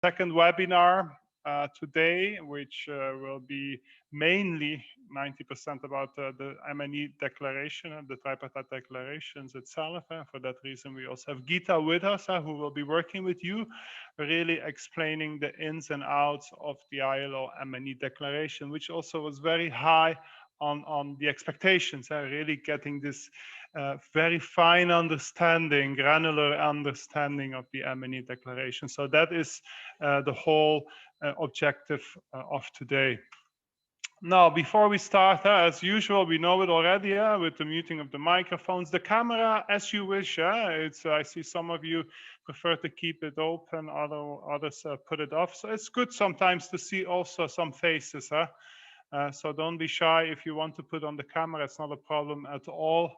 second webinar today, which will be mainly 90% about the MNE declaration and the tripartite declarations itself. For that reason, we also have Gita with us, who will be working with you, really explaining the ins and outs of the ILO MNE declaration, which also was very high on the expectations, really getting this very fine understanding, granular understanding of the MNE declaration. So that is the whole objective of today. Now, before we start, as usual, we know it already with the muting of the microphones. The camera, as you wish. I see some of you prefer to keep it open, others put it off. So it's good sometimes to see also some faces. So don't be shy if you want to put on the camera. It's not a problem at all.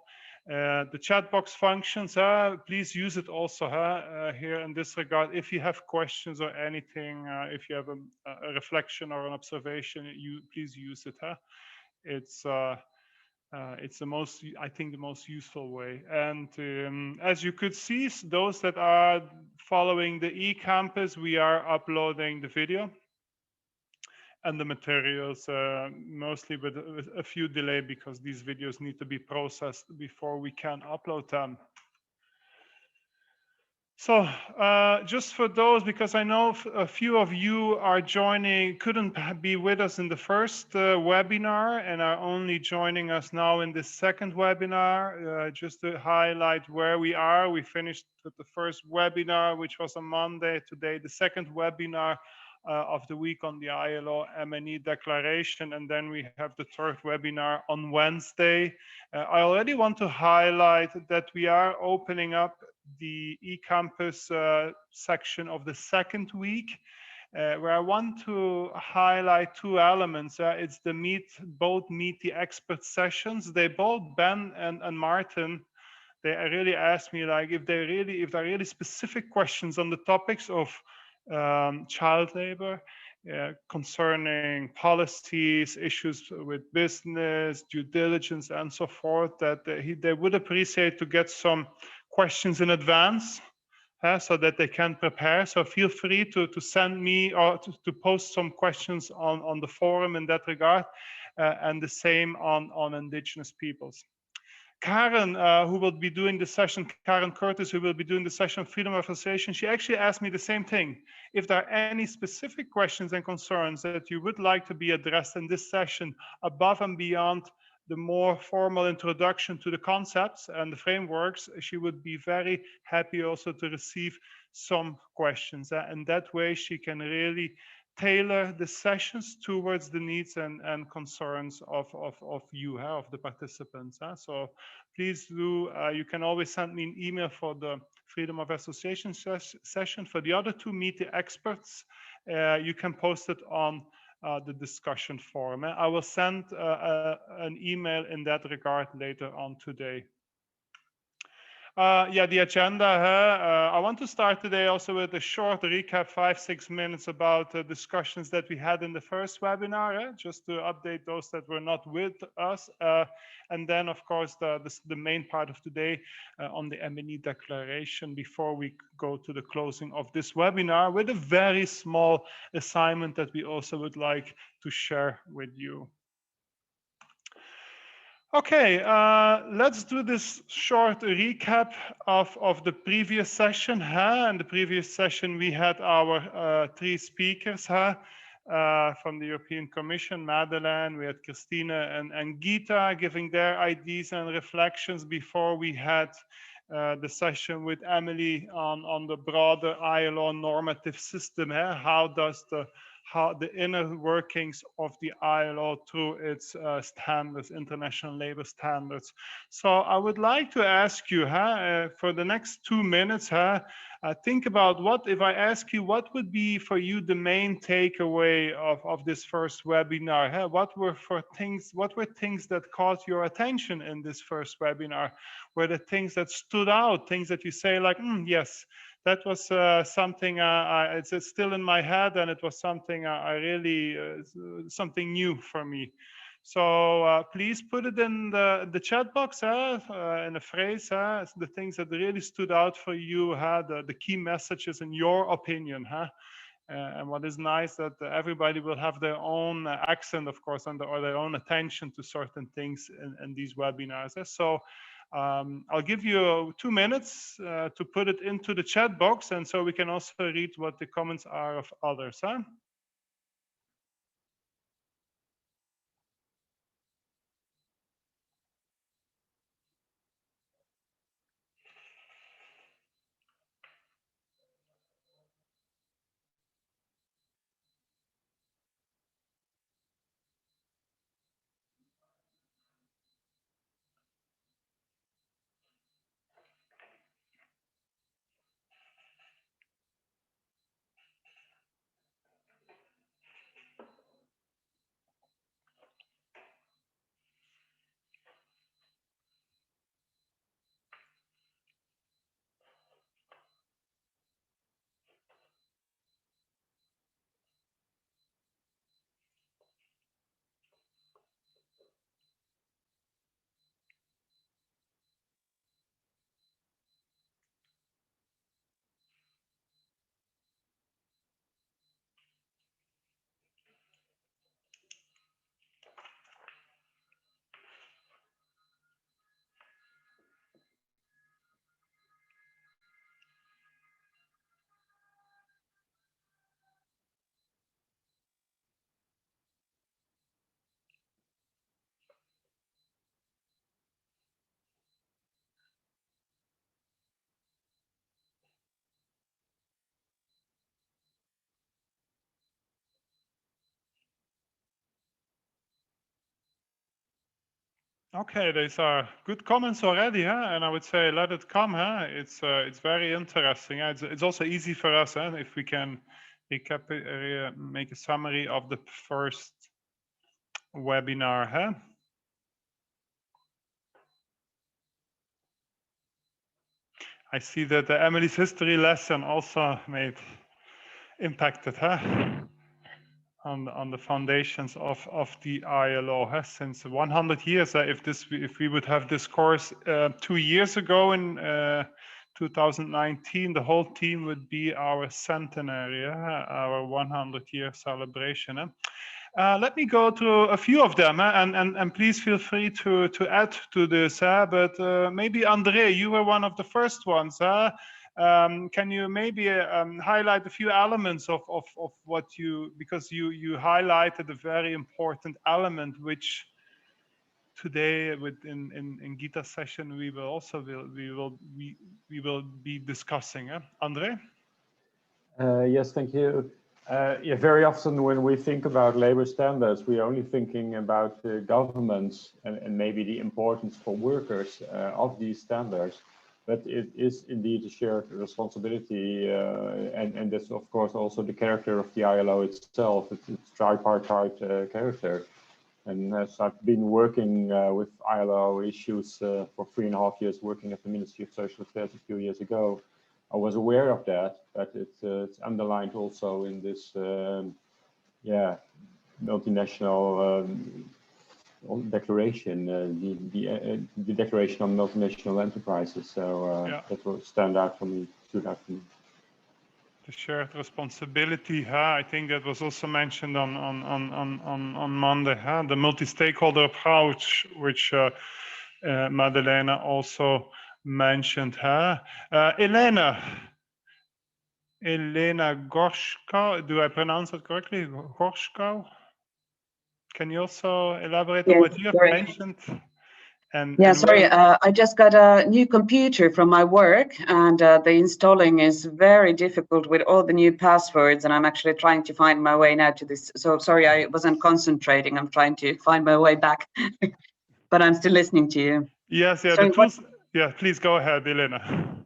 The chat box functions, please use it also here in this regard. If you have questions or anything, if you have a reflection or an observation, please use it. It's the most, I think, the most useful way. And as you could see, those that are following the eCampus, we are uploading the video and the materials, mostly with a few delay, because these videos need to be processed before we can upload them. So just for those, because I know a few of you are joining, couldn't be with us in the first webinar and are only joining us now in the second webinar, just to highlight where we are. We finished with the first webinar, which was on Monday. Today, the second webinar of the week on the ILO MNE declaration, and then we have the third webinar on Wednesday. I already want to highlight that we are opening up the eCampus section of the second week, where I want to highlight two elements. It's the both meet the expert sessions. They both, Ben and Martin, they really asked me, like, if there are really specific questions on the topics of child labor, concerning policies, issues with business, due diligence, and so forth, that they would appreciate to get some questions in advance, so that they can prepare. So feel free to send me or to post some questions on the forum in that regard, and the same on indigenous peoples. Karen, who will be doing the session, Karen Curtis, who will be doing the session on freedom of association, she actually asked me the same thing. If there are any specific questions and concerns that you would like to be addressed in this session, above and beyond the more formal introduction to the concepts and the frameworks, she would be very happy also to receive some questions. And that way she can really tailor the sessions towards the needs and concerns of you, of the participants. So please do, you can always send me an email for the freedom of association session. For the other two, meet the experts, you can post it on the discussion forum. I will send an email in that regard later on today. Yeah, the agenda. I want to start today also with a short recap, 5-6 minutes, about discussions that we had in the first webinar, just to update those that were not with us. And then, of course, the main part of today on the MNE declaration before we go to the closing of this webinar, with a very small assignment that we also would like to share with you. Okay, let's do this short recap of the previous session. In the previous session, we had our three speakers from the European Commission, Madeleine, we had Christina and Gita giving their ideas and reflections before we had the session with Emily on the broader ILO normative system. How does the inner workings of the ILO through its standards, international labor standards. So I would like to ask you, for the next 2 minutes, think about what, if I ask you, what would be for you the main takeaway of this first webinar? What were things that caught your attention in this first webinar? Were the things that stood out, things that you say like, yes, that was something it's still in my head, and it was something I really something new for me. So please put it in the chat box, in a phrase, the things that really stood out for you, the key messages in your opinion, And what is nice that everybody will have their own accent, of course, or their own attention to certain things in these webinars. So I'll give you 2 minutes to put it into the chat box, and so we can also read what the comments are of others. Huh? Okay, these are good comments already, huh? And I would say let it come, huh? It's very interesting. Huh? It's also easy for us, huh? If we can recap, make a summary of the first webinar, huh? I see that the Emily's history lesson also impacted, huh? On the foundations of the ILO, huh? Since 100 years. If we would have this course 2 years ago in 2019, the whole team would be our centenary, our 100-year celebration. Let me go through a few of them, and please feel free to add to this. But maybe André, you were one of the first ones. Can you maybe highlight a few elements of what because you highlighted a very important element which today in Gita's session we will be discussing. André? Yes, thank you. Yeah, very often when we think about labor standards, we're only thinking about governments and maybe the importance for workers of these standards. But it is indeed a shared responsibility, and that's of course also the character of the ILO itself. It's tripartite character. And as I've been working with ILO issues for 3.5 years, working at the Ministry of Social Affairs a few years ago, I was aware of that, but it's underlined also in this, multinational declaration, the Declaration on Multinational Enterprises. So that will stand out for me, stood out for me. The shared responsibility, I think that was also mentioned on Monday, the multi-stakeholder approach, which Madalena also mentioned. Elena Gorshko, do I pronounce it correctly? Gorshko? Can you also elaborate on what you have mentioned? Sorry, I just got a new computer from my work, and the installing is very difficult with all the new passwords, and I'm actually trying to find my way now to this. So sorry, I wasn't concentrating. I'm trying to find my way back, but I'm still listening to you. Yes, yeah, sorry, the tools. Yeah, please go ahead, Elena.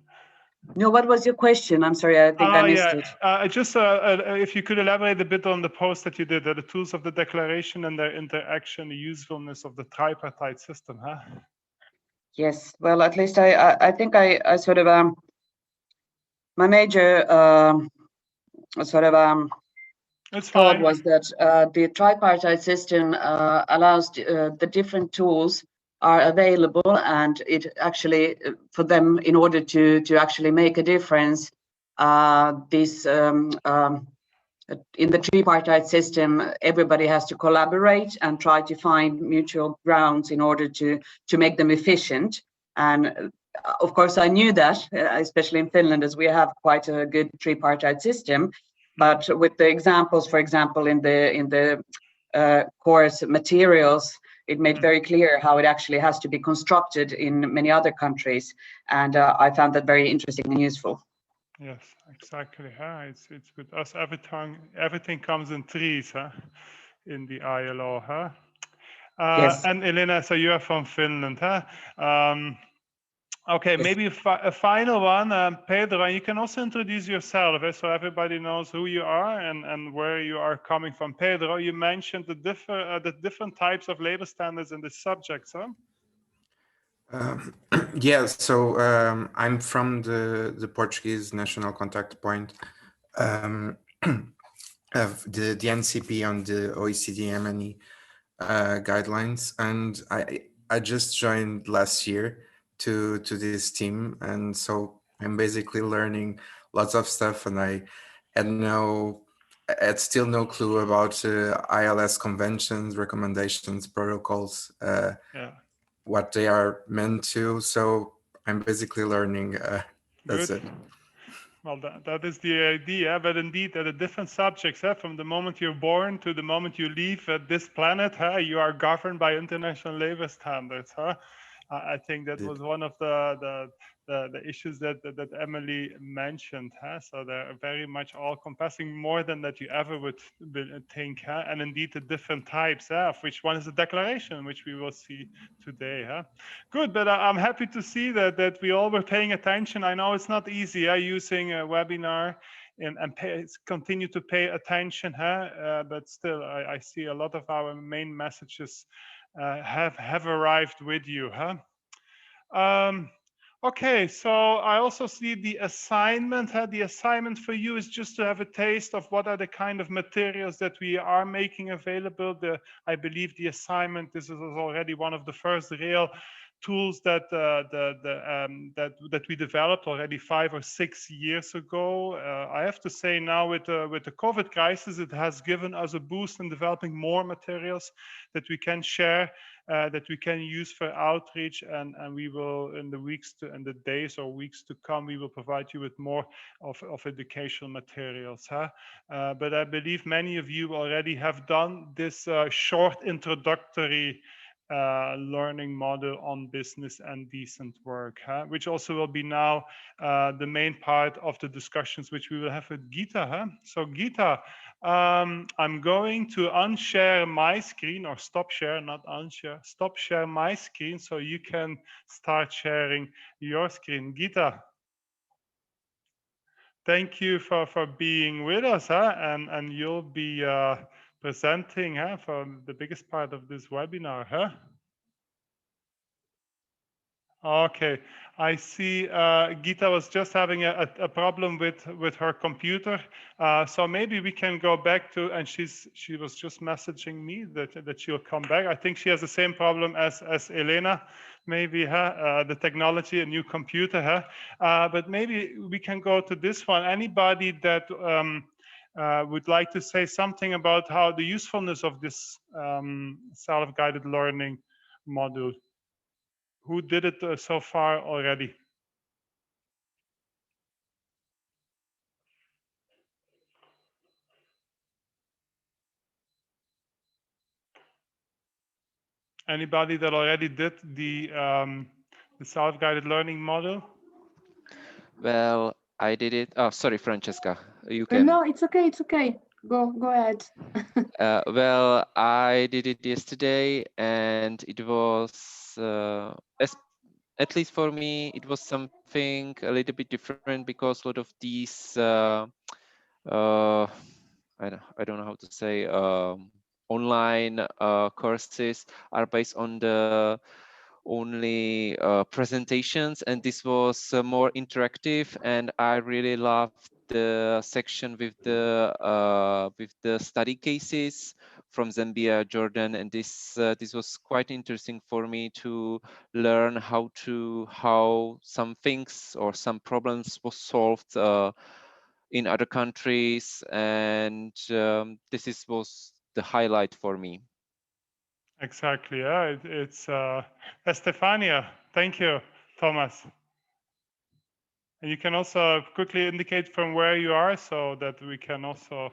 No, what was your question? I'm sorry, I think I missed it. Just if you could elaborate a bit on the post that you did, the tools of the declaration and their interaction, the usefulness of the tripartite system, huh? Yes, well, at least I think I sort of my major sort of thought was that the tripartite system allows the different tools are available, and it actually for them, in order to actually make a difference, this in the tripartite system, everybody has to collaborate and try to find mutual grounds in order to make them efficient. And of course, I knew that, especially in Finland, as we have quite a good tripartite system. But with the examples, for example, in the course materials, it made very clear how it actually has to be constructed in many other countries. And I found that very interesting and useful. Yes, exactly. It's with us everything comes in threes, in the ILO, Yes. And Elena, so you are from Finland, okay, Yes. maybe a final one, Pedro. You can also introduce yourself, so everybody knows who you are and where you are coming from. Pedro, you mentioned the different types of labor standards in this subject, huh? Yeah, so I'm from the Portuguese National Contact Point of the NCP on the OECD MNE guidelines, and I just joined last year to this team, and so I'm basically learning lots of stuff, and I had still no clue about ILS conventions, recommendations, protocols. What they are meant to. So I'm basically learning. That's it. Well, that is the idea, but indeed, the different subjects, from the moment you're born to the moment you leave this planet, you are governed by international labor standards. I think that was one of the issues that Emily mentioned. So they're very much all-compassing, more than that you ever would think. And indeed, the different types, of which one is a declaration, which we will see today. Good, but I'm happy to see that we all were paying attention. I know it's not easy using a webinar and continue to pay attention, but still, I see a lot of our main messages have arrived with you. Okay, so I also see the assignment. The assignment for you is just to have a taste of what are the kind of materials that we are making available. I believe the assignment, this is already one of the first real tools that that we developed already 5 or 6 years ago. I have to say now with the COVID crisis, it has given us a boost in developing more materials that we can share, that we can use for outreach, and we will in the days or weeks to come, we will provide you with more of educational materials. But I believe many of you already have done this short introductory learning model on business and decent work, which also will be now the main part of the discussions which we will have with Gita. So Gita, I'm going to unshare my screen, or stop share, not unshare, stop share my screen, so you can start sharing your screen. Gita, thank you for being with us, and you'll be presenting for the biggest part of this webinar. Okay, I see Gita was just having a problem with her computer, so maybe we can go back to, and she was just messaging me that she'll come back. I think she has the same problem as Elena, maybe the technology, a new computer, but maybe we can go to this one. Anybody that would like to say something about how the usefulness of this self-guided learning module? Who did it so far already? Anybody that already did the self-guided learning model? Well, I did it. Oh, sorry, Francesca. You can. No, it's okay. It's okay. Go ahead. Well, I did it yesterday, and it was, at least for me, it was something a little bit different, because a lot of these, I don't know how to say, online courses are based on the only presentations, and this was more interactive, and I really loved the section with the study cases from Zambia, Jordan, and this was quite interesting for me to learn how some things or some problems was solved in other countries, and this was the highlight for me. Exactly. Yeah, it's Estefania. Thank you, Thomas. And you can also quickly indicate from where you are so that we can also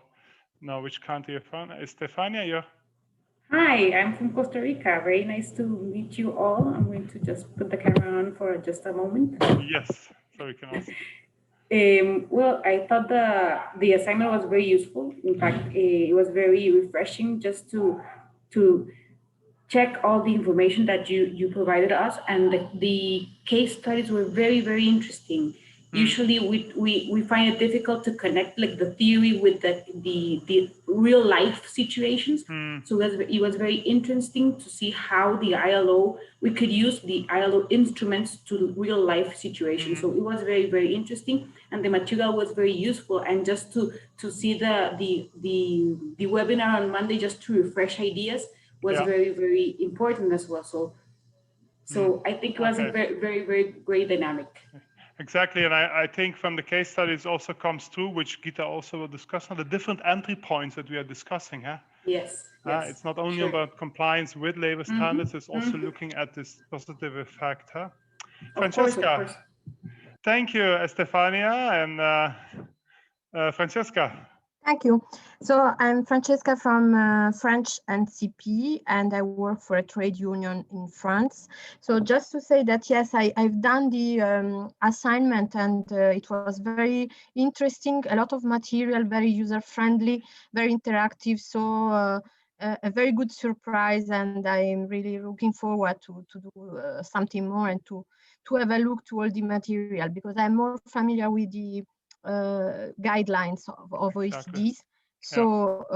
know which country you're from. Estefania, you. Hi, I'm from Costa Rica. Very nice to meet you all. I'm going to just put the camera on for just a moment. Yes, so we can also. Well, I thought the assignment was very useful. In fact, it was very refreshing just to check all the information that you provided us, and the case studies were very interesting. Usually we find it difficult to connect like the theory with the real life situations. So it was very interesting to see how the ILO, we could use the ILO instruments to real life situations. So it was very interesting, and the material was very useful. And just to see the webinar on Monday, just to refresh ideas, was very important as well. So I think it was a very great dynamic. Exactly, and I think from the case studies also comes through, which Gita also will discuss, on the different entry points that we are discussing. Huh? Yes. It's not only about compliance with labor standards, it's also looking at this positive effect. Huh? Francesca, of course. Thank you, Estefania, and Francesca. Thank you. So I'm Francesca from French NCP, and I work for a trade union in France. So just to say that, yes, I've done the assignment, and it was very interesting, a lot of material, very user-friendly, very interactive. So a very good surprise, and I'm really looking forward to do something more and to have a look to all the material, because I'm more familiar with the guidelines of OECDs. So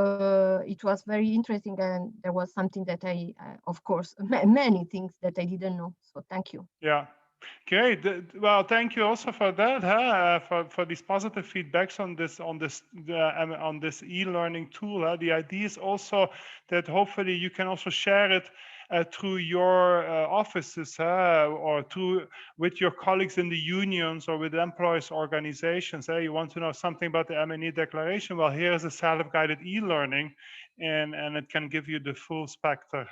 it was very interesting, and there was something that I, of course, many things that I didn't know. So thank you. Yeah. Great. Well, thank you also for that, for these positive feedbacks on this e-learning tool. The idea is also that hopefully you can also share it through your offices or with your colleagues in the unions or with employees organizations. You want to know something about the M&E declaration? Well, here is a self-guided e-learning, and it can give you the full spectrum.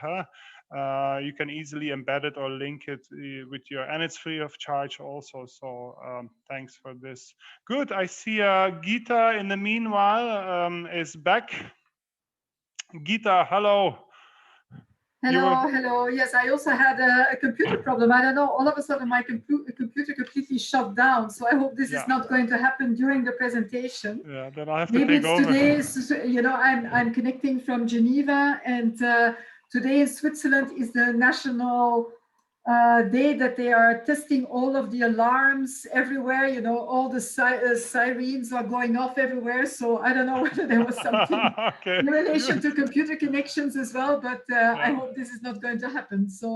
You can easily embed it or link it with and it's free of charge also. So thanks for this. Good. I see Gita in the meanwhile is back. Gita, hello. Hello. Yes, I also had a computer problem. I don't know, all of a sudden my computer completely shut down. So I hope this is not going to happen during the presentation. Yeah, then I have to Maybe take over. Today, I'm connecting from Geneva, and today in Switzerland is the national day that they are testing all of the alarms everywhere. All the sirens are going off everywhere. So I don't know whether there was something in relation to computer connections as well, but I hope this is not going to happen. So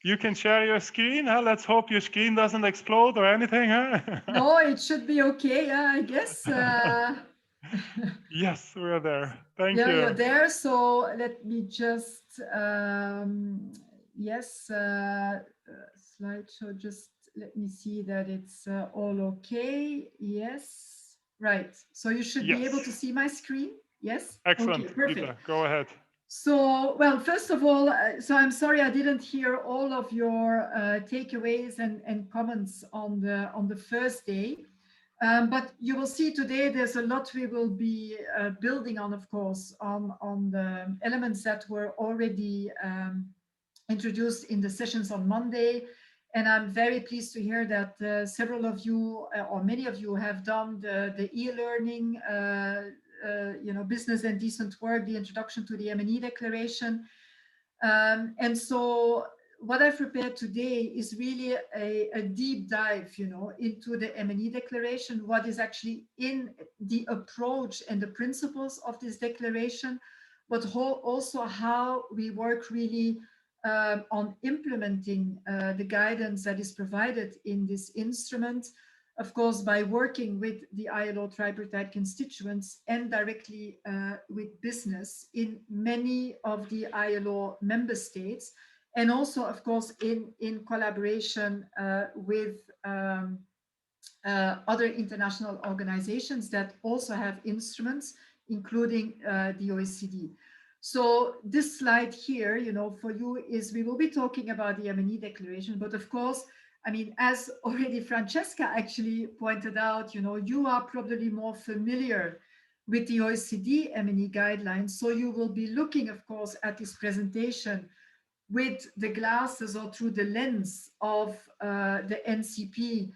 you can share your screen. Let's hope your screen doesn't explode or anything. No, it should be okay. I guess. Yes, we're there. Thank you. Yeah, you're there. So let me just. Yes, slideshow, just let me see that it's all okay. Yes, right. So you should be able to see my screen. Yes? Excellent. Okay, perfect. Gita, go ahead. So, well, first of all, so I'm sorry I didn't hear all of your takeaways and comments on the first day. But you will see today there's a lot we will be building on, of course, on the elements that were already introduced in the sessions on Monday. And I'm very pleased to hear that several of you or many of you have done the e-learning, business and decent work, the introduction to the M&E declaration. And so what I've prepared today is really a deep dive, into the M&E declaration, what is actually in the approach and the principles of this declaration, but also how we work really on implementing the guidance that is provided in this instrument, of course, by working with the ILO tripartite constituents and directly with business in many of the ILO member states, and also, of course, in collaboration with other international organizations that also have instruments, including the OECD. So this slide here, you know, for you is we will be talking about the M&E declaration, but of course, I mean, as already Francesca actually pointed out, you know, you are probably more familiar with the OECD M&E guidelines. So you will be looking, of course, at this presentation with the glasses or through the lens of the NCP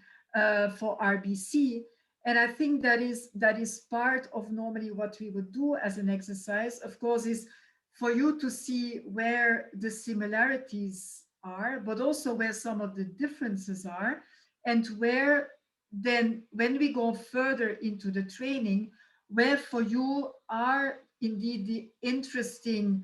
for RBC. And I think that is part of normally what we would do as an exercise, of course, is for you to see where the similarities are, but also where some of the differences are, and where then when we go further into the training, where for you are indeed the interesting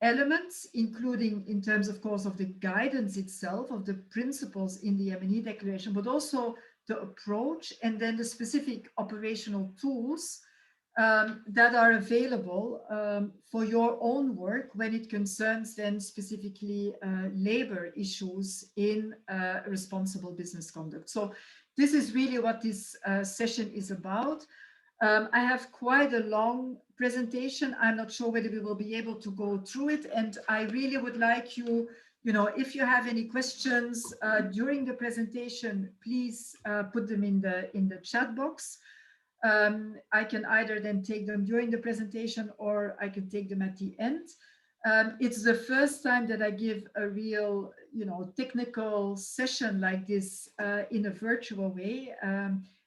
elements, including in terms, of course, of the guidance itself, of the principles in the M&E declaration, but also the approach and then the specific operational tools that are available for your own work when it concerns then specifically labor issues in responsible business conduct. So this is really what this session is about. I have quite a long presentation. I'm not sure whether we will be able to go through it. And I really would like you, you know, if you have any questions during the presentation, please put them in the chat box. I can either then take them during the presentation or I can take them at the end. It's the first time that I give a real, you know, technical session like this in a virtual way.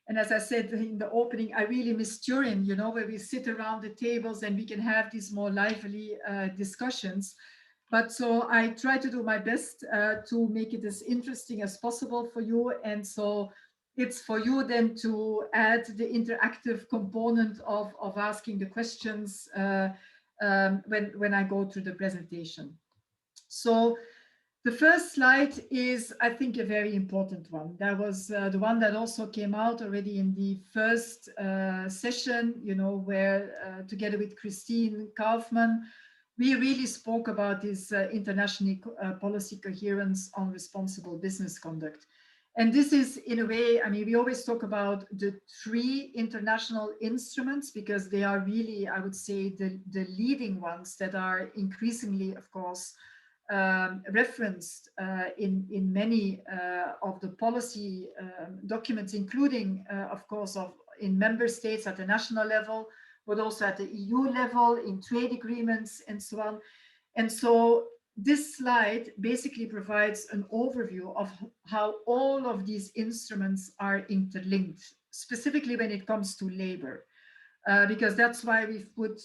And as I said in the opening, I really miss Turin, you know, where we sit around the tables and we can have these more lively discussions. But so I try to do my best to make it as interesting as possible for you. And so it's for you then to add the interactive component of asking the questions when I go through the presentation. So the first slide is, I think, a very important one. That was the one that also came out already in the first session, you know, where together with Christine Kaufmann, we really spoke about this international policy coherence on responsible business conduct. And this is, in a way, I mean, we always talk about the 3 international instruments because they are really, I would say, the leading ones that are increasingly, of course, referenced in many of the policy documents, including, of course, in member states at the national level, but also at the EU level, in trade agreements and so on. And so this slide basically provides an overview of how all of these instruments are interlinked, specifically when it comes to labor. Because that's why we've put,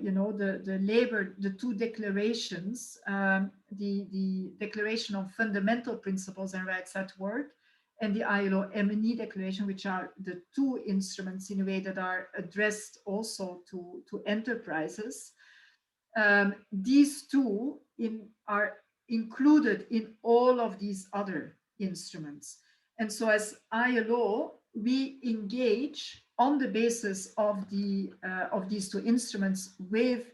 you know, the labor, the 2 declarations, the Declaration on Fundamental Principles and Rights at Work, and the ILO M&E Declaration, which are the 2 instruments in a way that are addressed also to enterprises. These 2 are included in all of these other instruments. And so as ILO, we engage on the basis of these 2 instruments with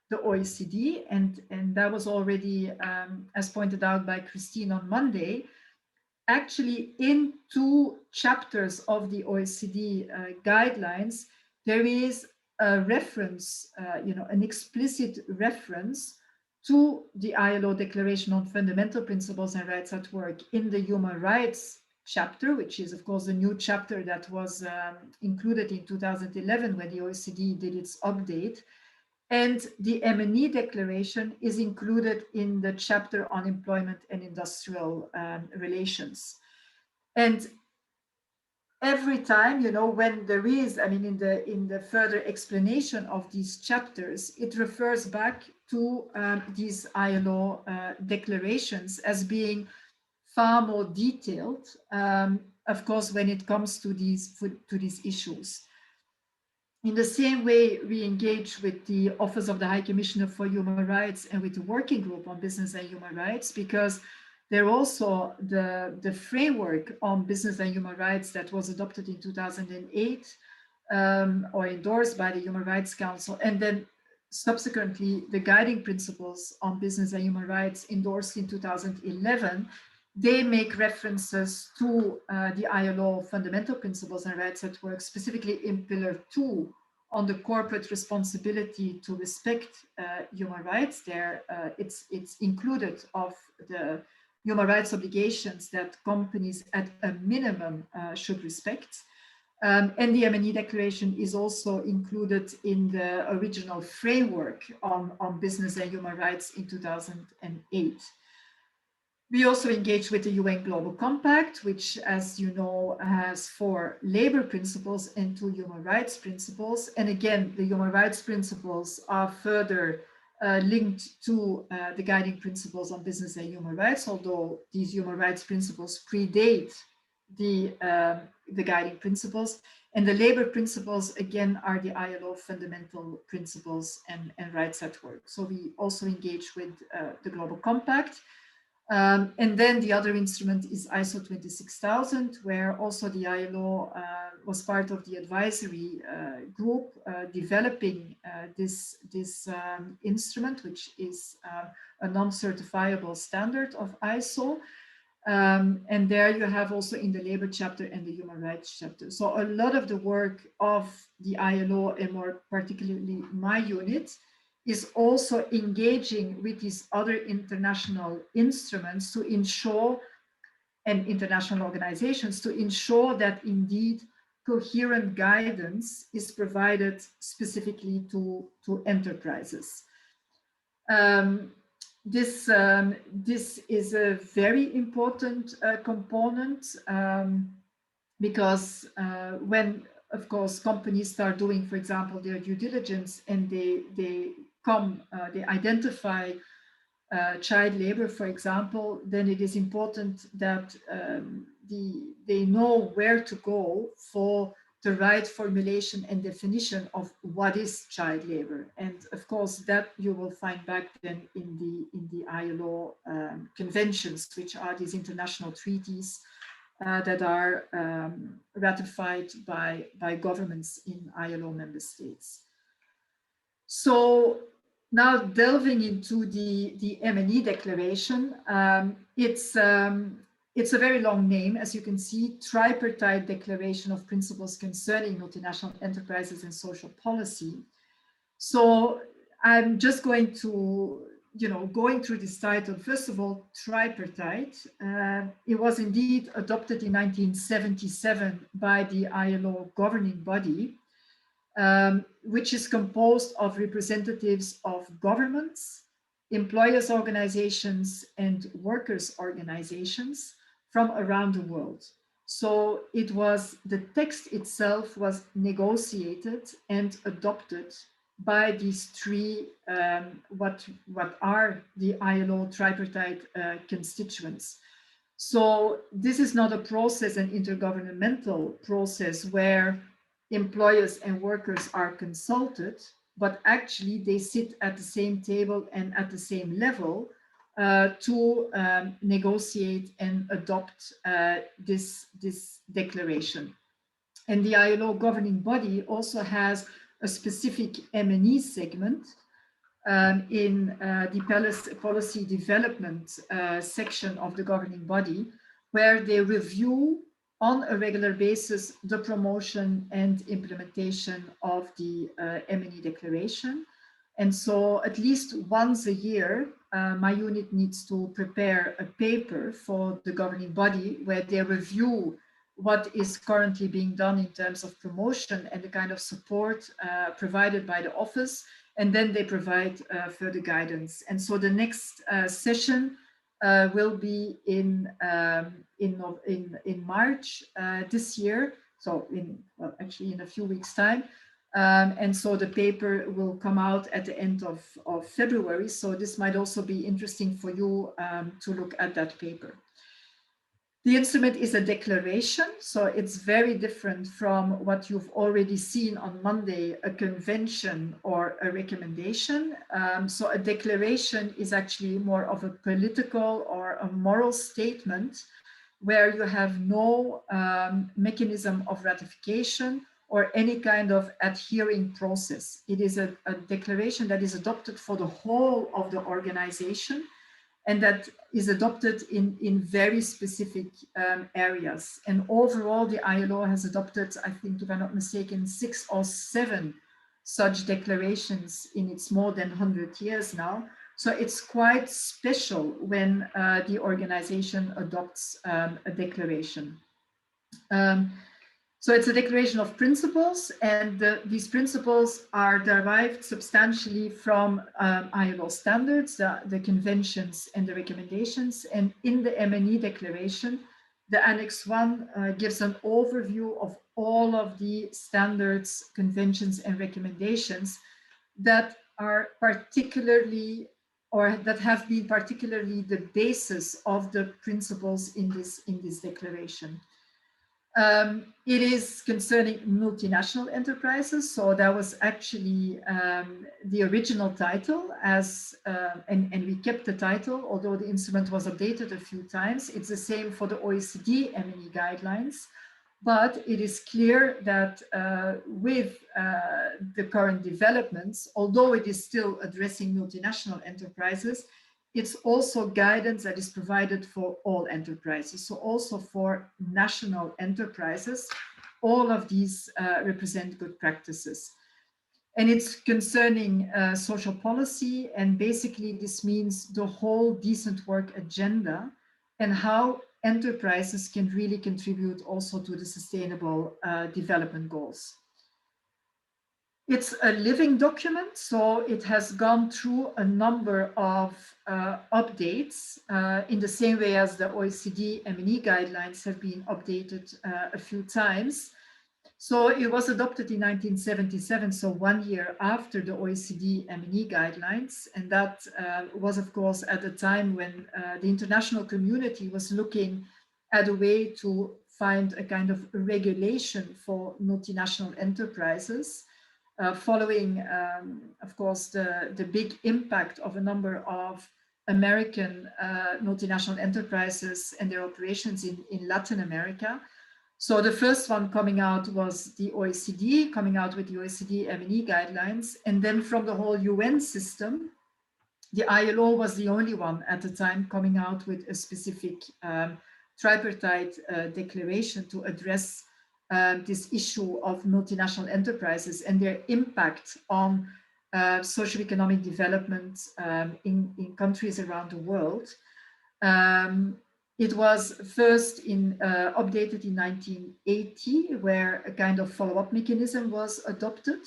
the OECD, and that was already, as pointed out by Christine on Monday, actually in 2 chapters of the OECD guidelines, there is a reference, you know, an explicit reference to the ILO Declaration on Fundamental Principles and Rights at Work in the Human Rights chapter, which is, of course, a new chapter that was included in 2011 when the OECD did its update. And the M&E Declaration is included in the chapter on employment and industrial relations. And every time, you know, when there is, I mean, in the further explanation of these chapters, it refers back to these ILO declarations as being far more detailed, of course, when it comes to these issues. In the same way, we engage with the Office of the High Commissioner for Human Rights and with the Working Group on Business and Human Rights, because they're also the framework on business and human rights that was adopted in 2008 or endorsed by the Human Rights Council, and then subsequently the guiding principles on business and human rights endorsed in 2011. they make references to the ILO fundamental principles and rights at work, specifically in Pillar 2 on the corporate responsibility to respect human rights. There, it's included of the human rights obligations that companies at a minimum should respect. And the M&E Declaration is also included in the original framework on business and human rights in 2008. We also engage with the UN Global Compact, which, as you know, has 4 labor principles and 2 human rights principles. And again, the human rights principles are further linked to the guiding principles on business and human rights, although these human rights principles predate the guiding principles. And the labor principles, again, are the ILO fundamental principles and rights at work. So we also engage with the Global Compact. And then the other instrument is ISO 26000, where also the ILO was part of the advisory group developing this instrument, which is a non-certifiable standard of ISO. And there you have also in the labor chapter and the human rights chapter. So a lot of the work of the ILO, and more particularly my unit, is also engaging with these other international instruments to ensure, and international organizations, to ensure that indeed coherent guidance is provided specifically to enterprises. This is a very important component because when, of course, companies start doing, for example, their due diligence and they identify child labor, for example, then it is important that they know where to go for the right formulation and definition of what is child labor. And of course, that you will find back then in the ILO conventions, which are these international treaties that are ratified by governments in ILO member states. So now delving into the M&E Declaration, it's a very long name, as you can see, Tripartite Declaration of Principles Concerning Multinational Enterprises and Social Policy. So I'm just going to, going through this title. First of all, tripartite. It was indeed adopted in 1977 by the ILO governing body, which is composed of representatives of governments, employers' organizations, and workers' organizations from around the world. So it was, the text itself was negotiated and adopted by these 3, what are the ILO tripartite constituents. So this is not a process, an intergovernmental process where employers and workers are consulted, but actually they sit at the same table and at the same level to negotiate and adopt this declaration. And the ILO governing body also has a specific M&E segment in the policy development section of the governing body, where they review on a regular basis the promotion and implementation of the M&E Declaration. And so at least once a year, my unit needs to prepare a paper for the governing body where they review what is currently being done in terms of promotion and the kind of support provided by the office, and then they provide further guidance. And so the next session will be in March this year, so actually in a few weeks' time. And so the paper will come out at the end of February. So this might also be interesting for you to look at that paper. The instrument is a declaration, so it's very different from what you've already seen on Monday, a convention or a recommendation. So a declaration is actually more of a political or a moral statement where you have no mechanism of ratification or any kind of adhering process. It is a declaration that is adopted for the whole of the organization. and that is adopted in very specific areas. And overall, the ILO has adopted, I think, if I'm not mistaken, 6 or 7 such declarations in its more than 100 years now. So it's quite special when the organization adopts a declaration. So it's a declaration of principles, and these principles are derived substantially from ILO standards, the conventions and the recommendations. And in the M&E declaration, the Annex 1 gives an overview of all of the standards, conventions, and recommendations that are particularly, or that have been particularly the basis of the principles in this declaration. It is concerning multinational enterprises, so that was actually the original title, and we kept the title, although the instrument was updated a few times. It's the same for the OECD M&E guidelines, but it is clear that with the current developments, although it is still addressing multinational enterprises, it's also guidance that is provided for all enterprises. So also for national enterprises, all of these represent good practices. And it's concerning social policy. And basically this means the whole decent work agenda and how enterprises can really contribute also to the sustainable development goals. It's a living document, so it has gone through a number of updates in the same way as the OECD M&E guidelines have been updated a few times. So it was adopted in 1977, so 1 year after the OECD M&E guidelines. And that was, of course, at the time when the international community was looking at a way to find a kind of regulation for multinational enterprises. Following, of course, the big impact of a number of American multinational enterprises and their operations in Latin America. So the first one coming out was the OECD, coming out with the OECD M&E guidelines. And then from the whole UN system, the ILO was the only one at the time coming out with a specific tripartite declaration to address this issue of multinational enterprises and their impact on socioeconomic development in countries around the world. It was first updated in 1980, where a kind of follow-up mechanism was adopted.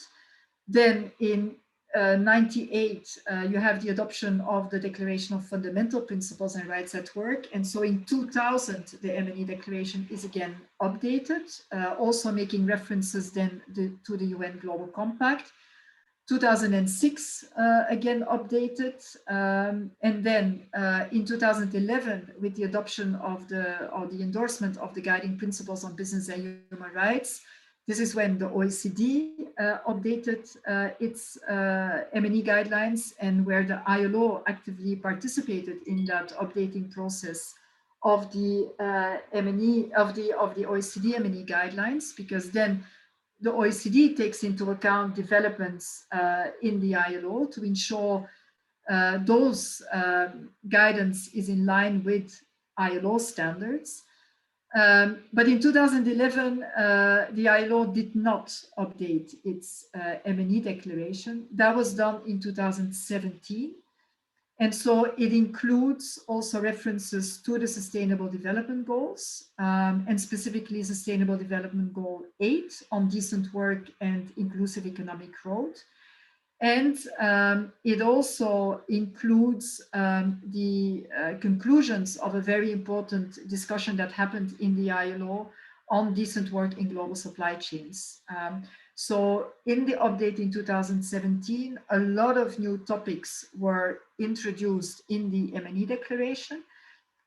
Then in 98, you have the adoption of the Declaration of Fundamental Principles and Rights at Work. And so in 2000, the M&E Declaration is again updated, also making references then to the UN Global Compact. 2006, again updated. And then in 2011, with the adoption of the endorsement of the Guiding Principles on Business and Human Rights, this is when the OECD updated its M&E guidelines, and where the ILO actively participated in that updating process of the M&E of the OECD M&E guidelines, because then the OECD takes into account developments in the ILO to ensure those guidance is in line with ILO standards. But in 2011, the ILO did not update its M&E declaration. That was done in 2017. And so it includes also references to the Sustainable Development Goals, and specifically Sustainable Development Goal 8 on decent work and inclusive economic growth. And it also includes the conclusions of a very important discussion that happened in the ILO on decent work in global supply chains. So in the update in 2017, a lot of new topics were introduced in the M&E declaration.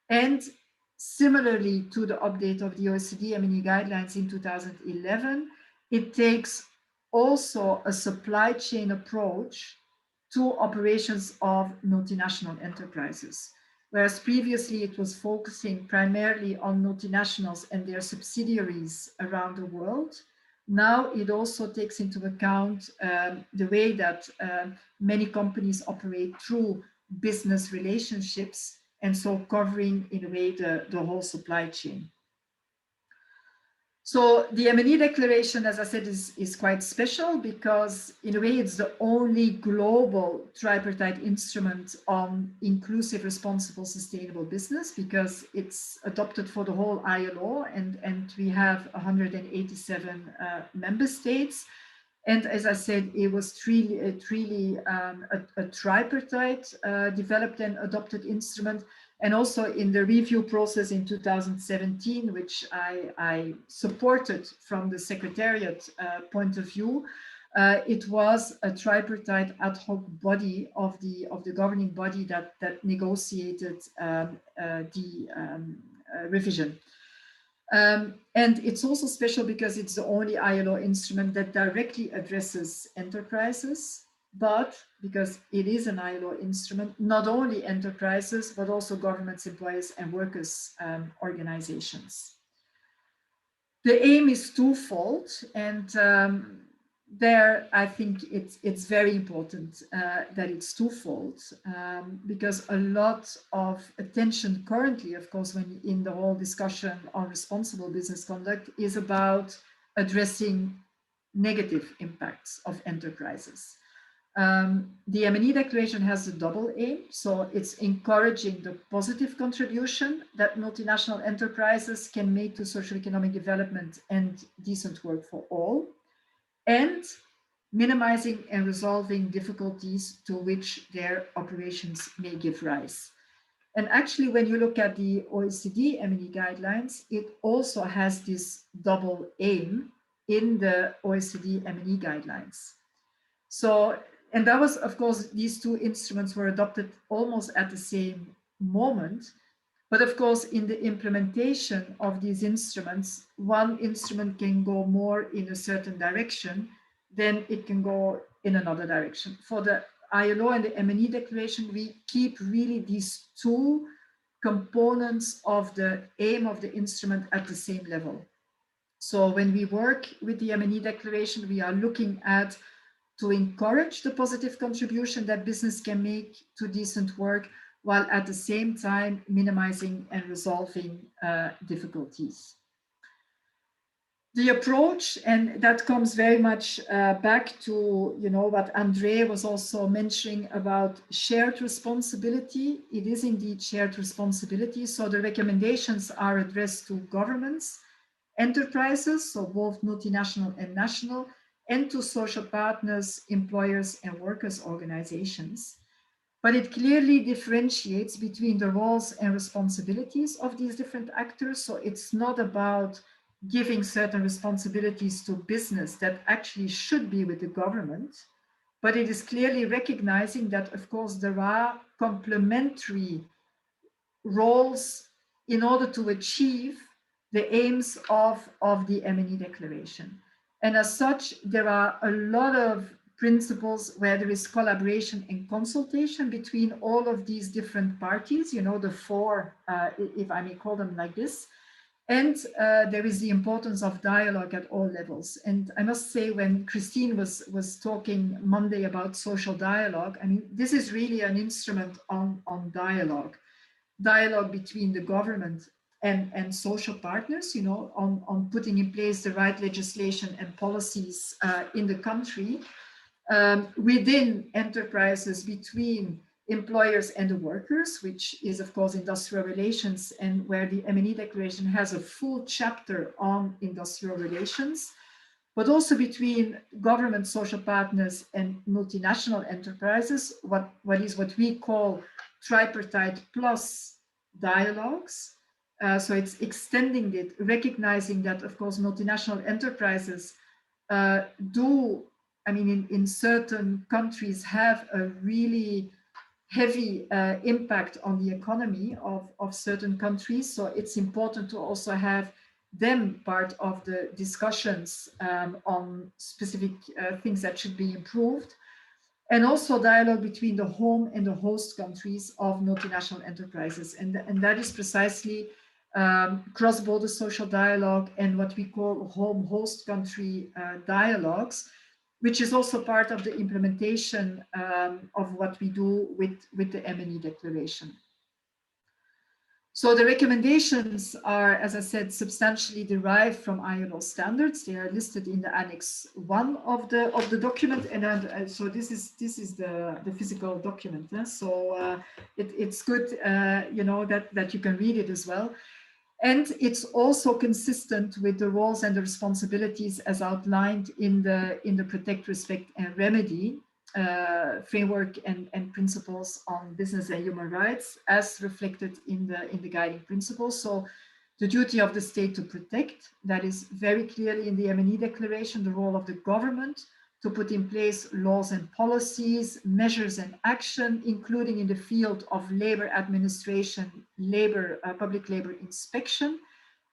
And similarly to the update of the OECD M&E guidelines in 2011, it takes also a supply chain approach to operations of multinational enterprises. Whereas previously it was focusing primarily on multinationals and their subsidiaries around the world. Now it also takes into account the way that many companies operate through business relationships, and so covering in a way the whole supply chain. So the M&E declaration, as I said, is quite special because in a way it's the only global tripartite instrument on inclusive, responsible, sustainable business, because it's adopted for the whole ILO, and we have 187 member states. And as I said, it was truly a tripartite developed and adopted instrument. And also in the review process in 2017, which I supported from the Secretariat point of view, it was a tripartite ad hoc body of the governing body that negotiated the revision. And it's also special because it's the only ILO instrument that directly addresses enterprises, but because it is an ILO instrument, not only enterprises, but also governments, employers, and workers' organizations. The aim is twofold, and there I think it's very important that it's twofold, because a lot of attention currently, of course, when in the whole discussion on responsible business conduct is about addressing negative impacts of enterprises. The M&E declaration has a double aim. So it's encouraging the positive contribution that multinational enterprises can make to social economic development and decent work for all, and minimizing and resolving difficulties to which their operations may give rise. And actually, when you look at the OECD M&E guidelines, it also has this double aim in the OECD M&E guidelines. So, and that was, of course, these two instruments were adopted almost at the same moment. But of course, in the implementation of these instruments, one instrument can go more in a certain direction, then it can go in another direction. For the ILO and the M&E declaration, we keep really these two components of the aim of the instrument at the same level. So when we work with the M&E declaration, we are looking at to encourage the positive contribution that business can make to decent work, while at the same time minimizing and resolving difficulties. The approach, and that comes very much back to what André was also mentioning about shared responsibility. It is indeed shared responsibility. So the recommendations are addressed to governments, enterprises, so both multinational and national, and to social partners, employers, and workers' organizations. But it clearly differentiates between the roles and responsibilities of these different actors. So it's not about giving certain responsibilities to business that actually should be with the government, but it is clearly recognizing that, of course, there are complementary roles in order to achieve the aims of the M&E declaration. And as such, there are a lot of principles where there is collaboration and consultation between all of these different parties, the four, if I may call them like this. And there is the importance of dialogue at all levels. And I must say, when Christine was talking Monday about social dialogue, I mean, this is really an instrument on dialogue between the government and social partners, on putting in place the right legislation and policies in the country, within enterprises, between employers and the workers, which is, of course, industrial relations, and where the M&E declaration has a full chapter on industrial relations, but also between government, social partners, and multinational enterprises, what we call tripartite plus dialogues. So it's extending it, recognizing that, of course, multinational enterprises in certain countries have a really heavy impact on the economy of certain countries. So it's important to also have them part of the discussions on specific things that should be improved. And also dialogue between the home and the host countries of multinational enterprises. And that is precisely cross-border social dialogue and what we call home-host country dialogues, which is also part of the implementation of what we do with the M&E declaration. So the recommendations are, as I said, substantially derived from ILO standards. They are listed in the Annex 1 of the document, and so this is the physical document. So it's good, you know, that you can read it as well. And it's also consistent with the roles and the responsibilities as outlined in the Protect, Respect, and Remedy framework and principles on business and human rights, as reflected in the guiding principles. So the duty of the state to protect, that is very clearly in the M&E declaration, the role of the government to put in place laws and policies, measures and action, including in the field of labor administration, public labor inspection,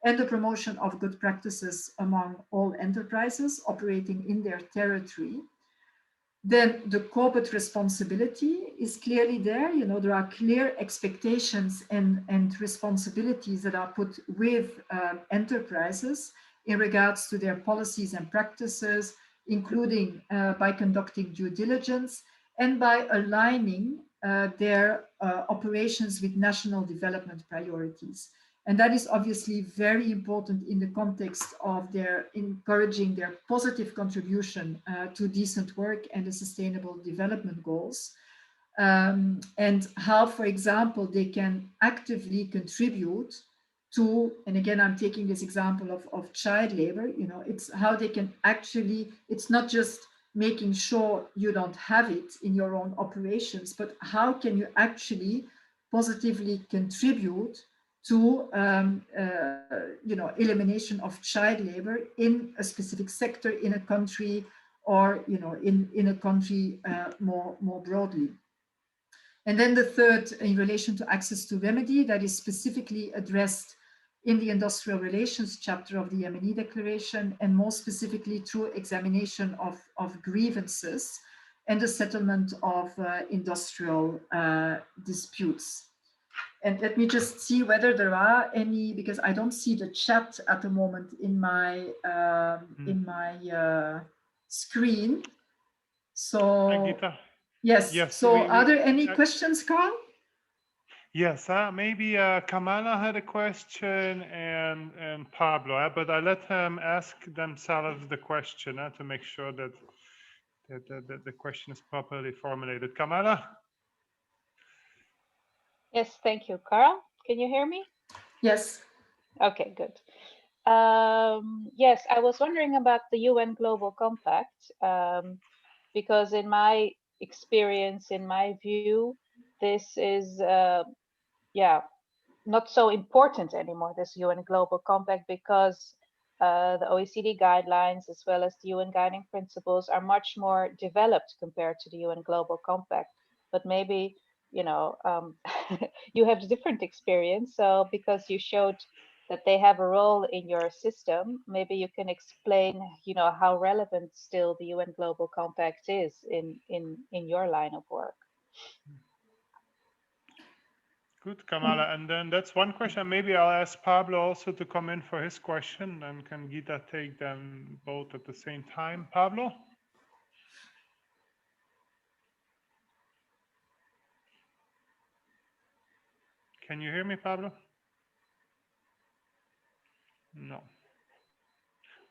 and the promotion of good practices among all enterprises operating in their territory. Then the corporate responsibility is clearly there. You know, there are clear expectations and responsibilities that are put with enterprises in regards to their policies and practices, including by conducting due diligence and by aligning their operations with national development priorities. And that is obviously very important in the context of their encouraging their positive contribution to decent work and the sustainable development goals. And how, for example, they can actively contribute to, and again, I'm taking this example of child labor, you know, it's how they can actually, it's not just making sure you don't have it in your own operations, but how can you actually positively contribute to you know, elimination of child labor in a specific sector, in a country, or you know, in a country more broadly. And then the third, in relation to access to remedy, that is specifically addressed in the industrial relations chapter of the M&E declaration, and more specifically through examination of grievances and the settlement of industrial disputes. And let me just see whether there are any, because I don't see the chat at the moment in my screen. So yes. So are there any questions, Carl? Yes, maybe Kamala had a question and Pablo, but I let them ask themselves the question to make sure that the question is properly formulated. Kamala? Yes, thank you. Carl, can you hear me? Yes. Okay, good. Yes, I was wondering about the UN Global Compact, because in my experience, in my view, this is, yeah, not so important anymore, this UN Global Compact, because the OECD guidelines as well as the UN guiding principles are much more developed compared to the UN Global Compact. But maybe, you know, you have a different experience. So because you showed that they have a role in your system, maybe you can explain, you know, how relevant still the UN Global Compact is in your line of work. Good, Kamala. And then that's one question. Maybe I'll ask Pablo also to come in for his question, and can Gita take them both at the same time? Pablo? Can you hear me, Pablo? No.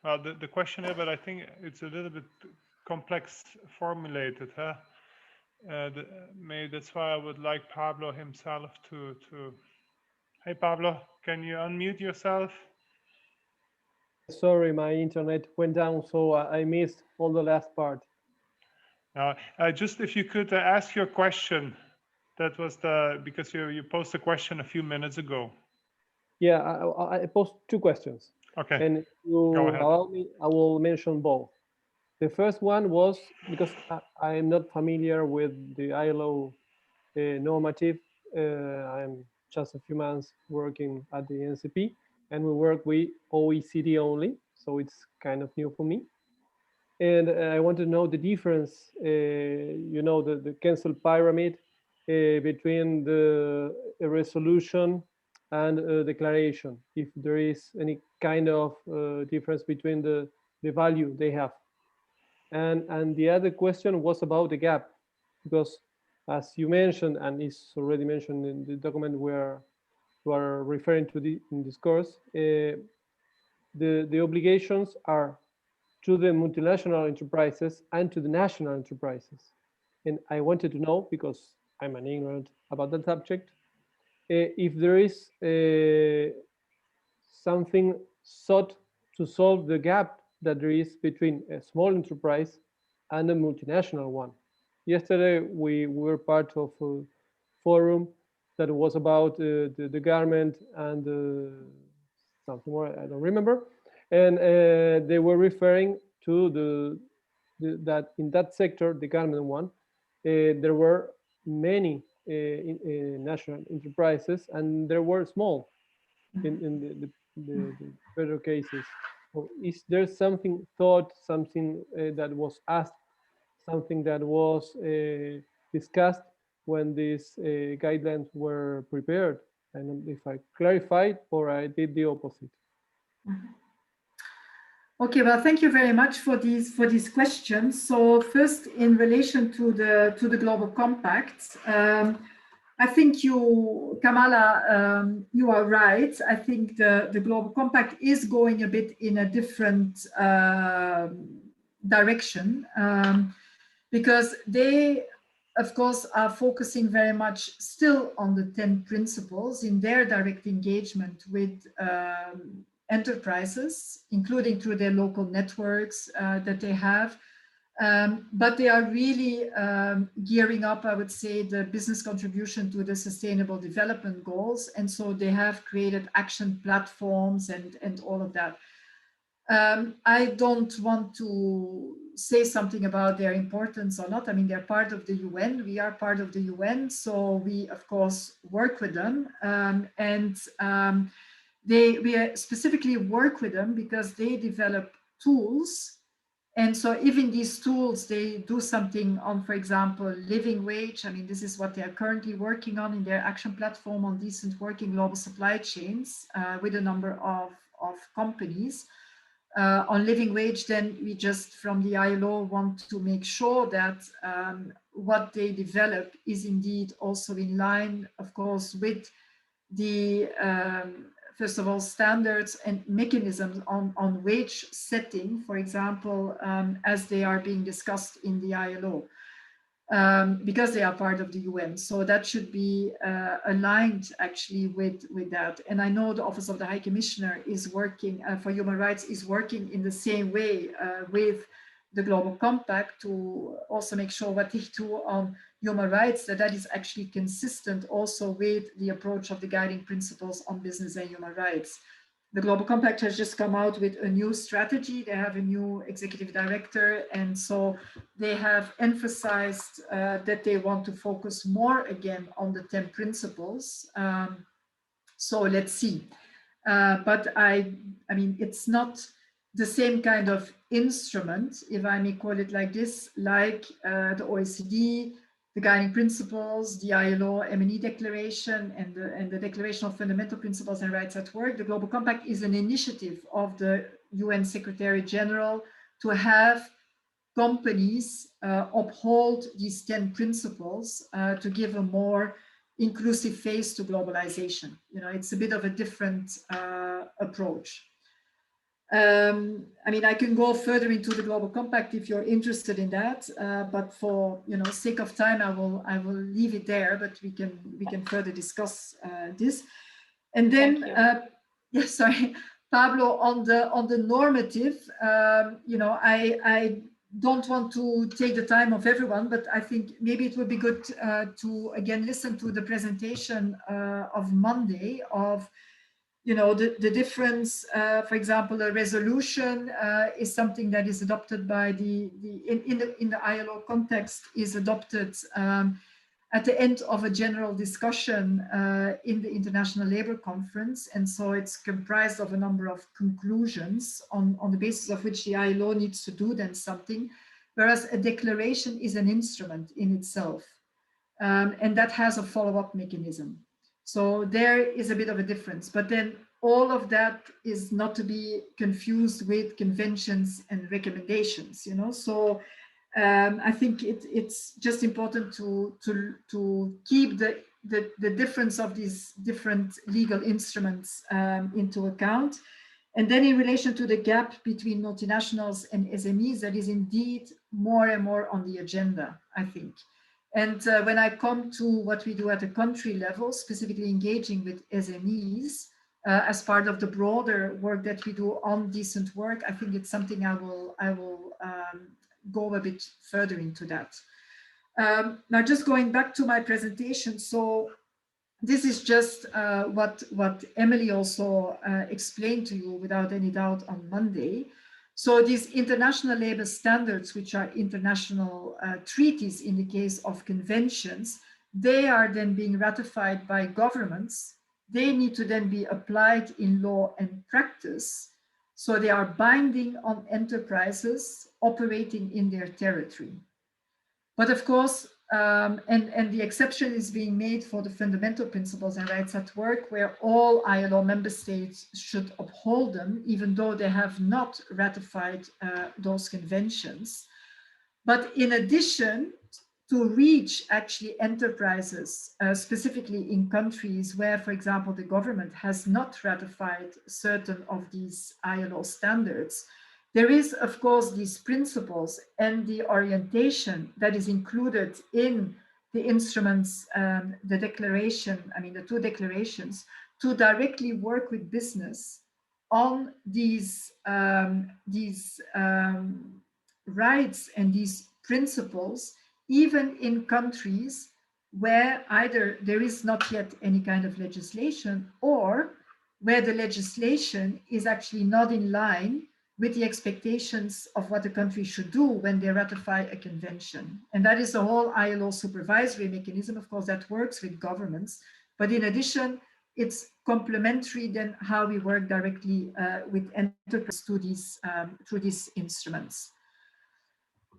Well, the question is, but I think it's a little bit complex formulated, huh? Maybe that's why I would like Pablo himself to. Hey, Pablo, can you unmute yourself? Sorry, my internet went down, so I missed all the last part. Just if you could ask your question. That was because you posted a question a few minutes ago. Yeah, I posed two questions. Okay. And if you allow me, I will mention both. The first one was because I am not familiar with the ILO normative. I'm just a few months working at the NCP, and we work with OECD only, so it's kind of new for me. And I want to know the difference, you know, the cancel pyramid between the resolution and a declaration, if there is any kind of difference between the value they have. And the other question was about the gap, because as you mentioned, and is already mentioned in the document we are referring to in this course, the obligations are to the multinational enterprises and to the national enterprises. And I wanted to know, because I'm an ignorant about that subject, if there is something sought to solve the gap that there is between a small enterprise and a multinational one. Yesterday, we were part of a forum that was about the garment and something more, I don't remember. And they were referring to that in that sector, the garment one, there were many national enterprises and there were small in the better cases. So is there something thought, something that was asked, something that was discussed when these guidelines were prepared? And if I clarified or I did the opposite. Okay, well, thank you very much for these questions. So first, in relation to the Global Compact, I think you, Kamala, you are right. I think the Global Compact is going a bit in a different direction because they, of course, are focusing very much still on the 10 principles in their direct engagement with enterprises, including through their local networks that they have. But they are really gearing up, I would say, the business contribution to the Sustainable Development Goals. And so they have created action platforms and all of that. I don't want to say something about their importance or not. I mean, they're part of the UN. We are part of the UN. So we, of course, work with them. We specifically work with them because they develop tools. And so even these tools, they do something on, for example, living wage. I mean, this is what they are currently working on in their action platform on decent working global supply chains with a number of companies. On living wage, then we just from the ILO want to make sure that what they develop is indeed also in line, of course, with the first of all, standards and mechanisms on wage setting, for example, as they are being discussed in the ILO, because they are part of the UN. So that should be aligned actually with that. And I know the Office of the High Commissioner is working for Human Rights is working in the same way with the Global Compact to also make sure what they do on human rights, that is actually consistent also with the approach of the guiding principles on business and human rights. The Global Compact has just come out with a new strategy. They have a new executive director. And so they have emphasized that they want to focus more again on the 10 principles. So let's see. But I mean, it's not the same kind of instrument, if I may call it like this, like the OECD, the guiding principles, the ILO M&E declaration, and the Declaration of Fundamental Principles and Rights at Work. The Global Compact is an initiative of the UN Secretary General to have companies uphold these 10 principles to give a more inclusive face to globalization. You know, it's a bit of a different approach. I mean, I can go further into the Global Compact if you're interested in that, but for sake of time, I will leave it there. But we can further discuss this. And then, yes, sorry, Pablo, on the normative, I don't want to take the time of everyone, but I think maybe it would be good to again listen to the presentation of Monday of. The difference, for example, a resolution is something that is adopted by in the ILO context is adopted at the end of a general discussion in the International Labour Conference. And so it's comprised of a number of conclusions on the basis of which the ILO needs to do then something, whereas a declaration is an instrument in itself. And that has a follow-up mechanism. So there is a bit of a difference. But then all of that is not to be confused with conventions and recommendations, you know. So I think it's just important to keep the difference of these different legal instruments into account. And then in relation to the gap between multinationals and SMEs, that is indeed more and more on the agenda, I think. And when I come to what we do at the country level, specifically engaging with SMEs, as part of the broader work that we do on decent work, I think it's something I will go a bit further into that. Now, just going back to my presentation, so this is just what Emily also explained to you without any doubt on Monday. So these international labor standards, which are international treaties in the case of conventions, they are then being ratified by governments. They need to then be applied in law and practice. So they are binding on enterprises operating in their territory. But of course, and the exception is being made for the fundamental principles and rights at work, where all ILO member states should uphold them, even though they have not ratified those conventions. But in addition, to reach actually enterprises, specifically in countries where, for example, the government has not ratified certain of these ILO standards, there is, of course, these principles and the orientation that is included in the instruments, the declaration, I mean, the two declarations, to directly work with business on these rights and these principles, even in countries where either there is not yet any kind of legislation or where the legislation is actually not in line with the expectations of what the country should do when they ratify a convention. And that is the whole ILO supervisory mechanism, of course, that works with governments. But in addition, it's complementary then how we work directly with enterprises through these instruments.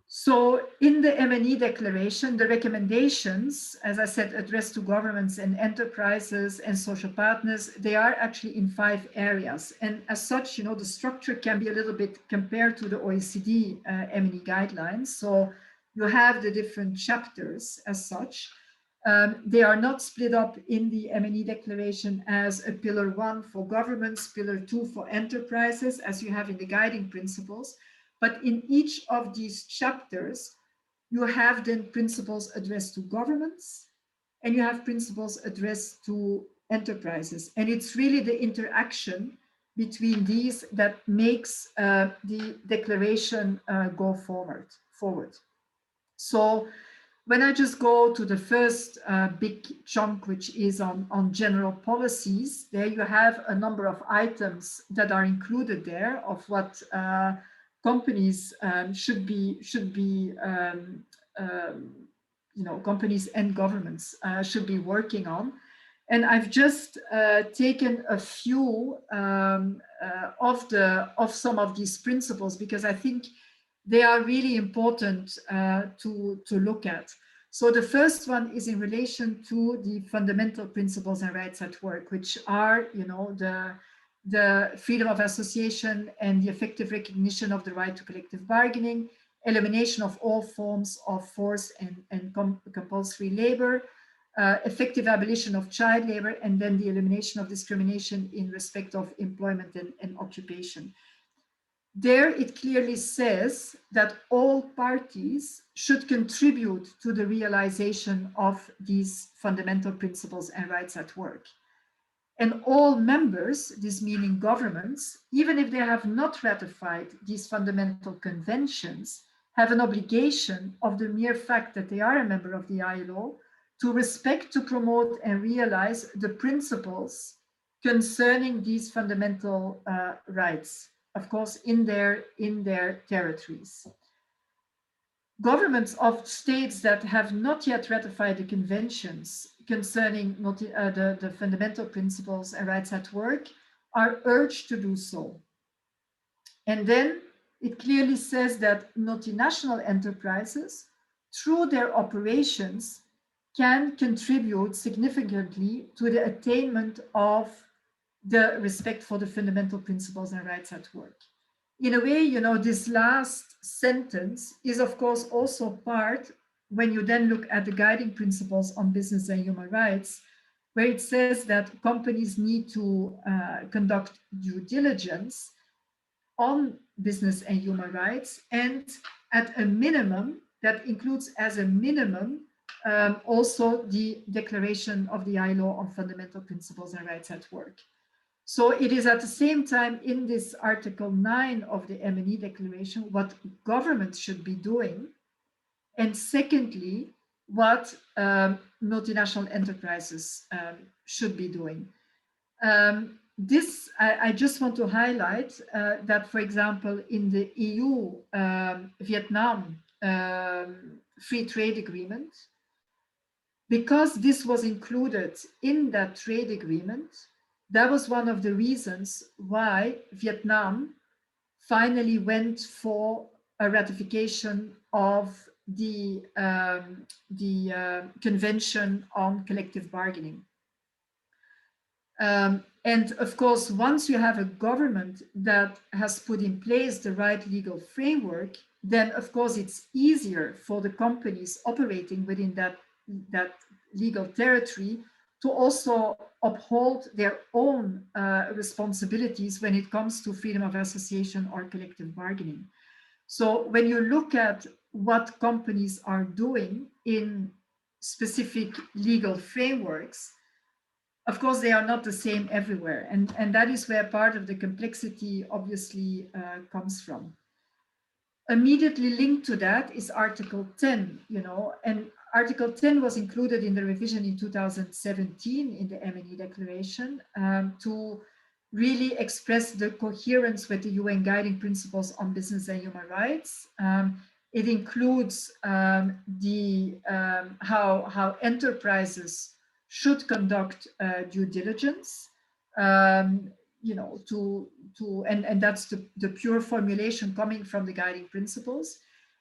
So in the M&E declaration, the recommendations, as I said, addressed to governments and enterprises and social partners, they are actually in 5 areas. And as such, you know, the structure can be a little bit compared to the OECD M&E guidelines. So you have the different chapters as such. They are not split up in the M&E declaration as a pillar 1 for governments, pillar 2 for enterprises, as you have in the guiding principles. But in each of these chapters, you have then principles addressed to governments and you have principles addressed to enterprises. And it's really the interaction between these that makes the declaration go forward. So when I just go to the first big chunk, which is on general policies, there you have a number of items that are included there of what companies should be you know, companies and governments should be working on. And I've just taken a few of some of these principles because I think they are really important to look at. So the first one is in relation to the fundamental principles and rights at work, which are, you know, the freedom of association and the effective recognition of the right to collective bargaining, elimination of all forms of forced and compulsory labor, effective abolition of child labor, and then the elimination of discrimination in respect of employment and occupation. There it clearly says that all parties should contribute to the realization of these fundamental principles and rights at work. And all members, this meaning governments, even if they have not ratified these fundamental conventions, have an obligation of the mere fact that they are a member of the ILO to respect, to promote, and realize the principles concerning these fundamental rights, of course, in their territories. Governments of states that have not yet ratified the conventions concerning the fundamental principles and rights at work are urged to do so. And then it clearly says that multinational enterprises, through their operations, can contribute significantly to the attainment of the respect for the fundamental principles and rights at work. In a way, you know, this last sentence is of course also part, when you then look at the guiding principles on business and human rights, where it says that companies need to conduct due diligence on business and human rights, and at a minimum, that includes as a minimum also the declaration of the ILO on fundamental principles and rights at work. So it is at the same time in this Article 9 of the M&E Declaration what governments should be doing, and secondly, what multinational enterprises should be doing. I just want to highlight that, for example, in the EU-Vietnam free trade agreement, because this was included in that trade agreement, that was one of the reasons why Vietnam finally went for a ratification of the Convention on Collective Bargaining. And of course, once you have a government that has put in place the right legal framework, then of course it's easier for the companies operating within that legal territory to also uphold their own responsibilities when it comes to freedom of association or collective bargaining. So when you look at what companies are doing in specific legal frameworks, of course, they are not the same everywhere. And that is where part of the complexity obviously comes from. Immediately linked to that is Article 10, you know, and Article 10 was included in the revision in 2017 in the M&E Declaration to really express the coherence with the UN Guiding Principles on Business and Human Rights. It includes how enterprises should conduct due diligence, you know, and that's the pure formulation coming from the guiding principles.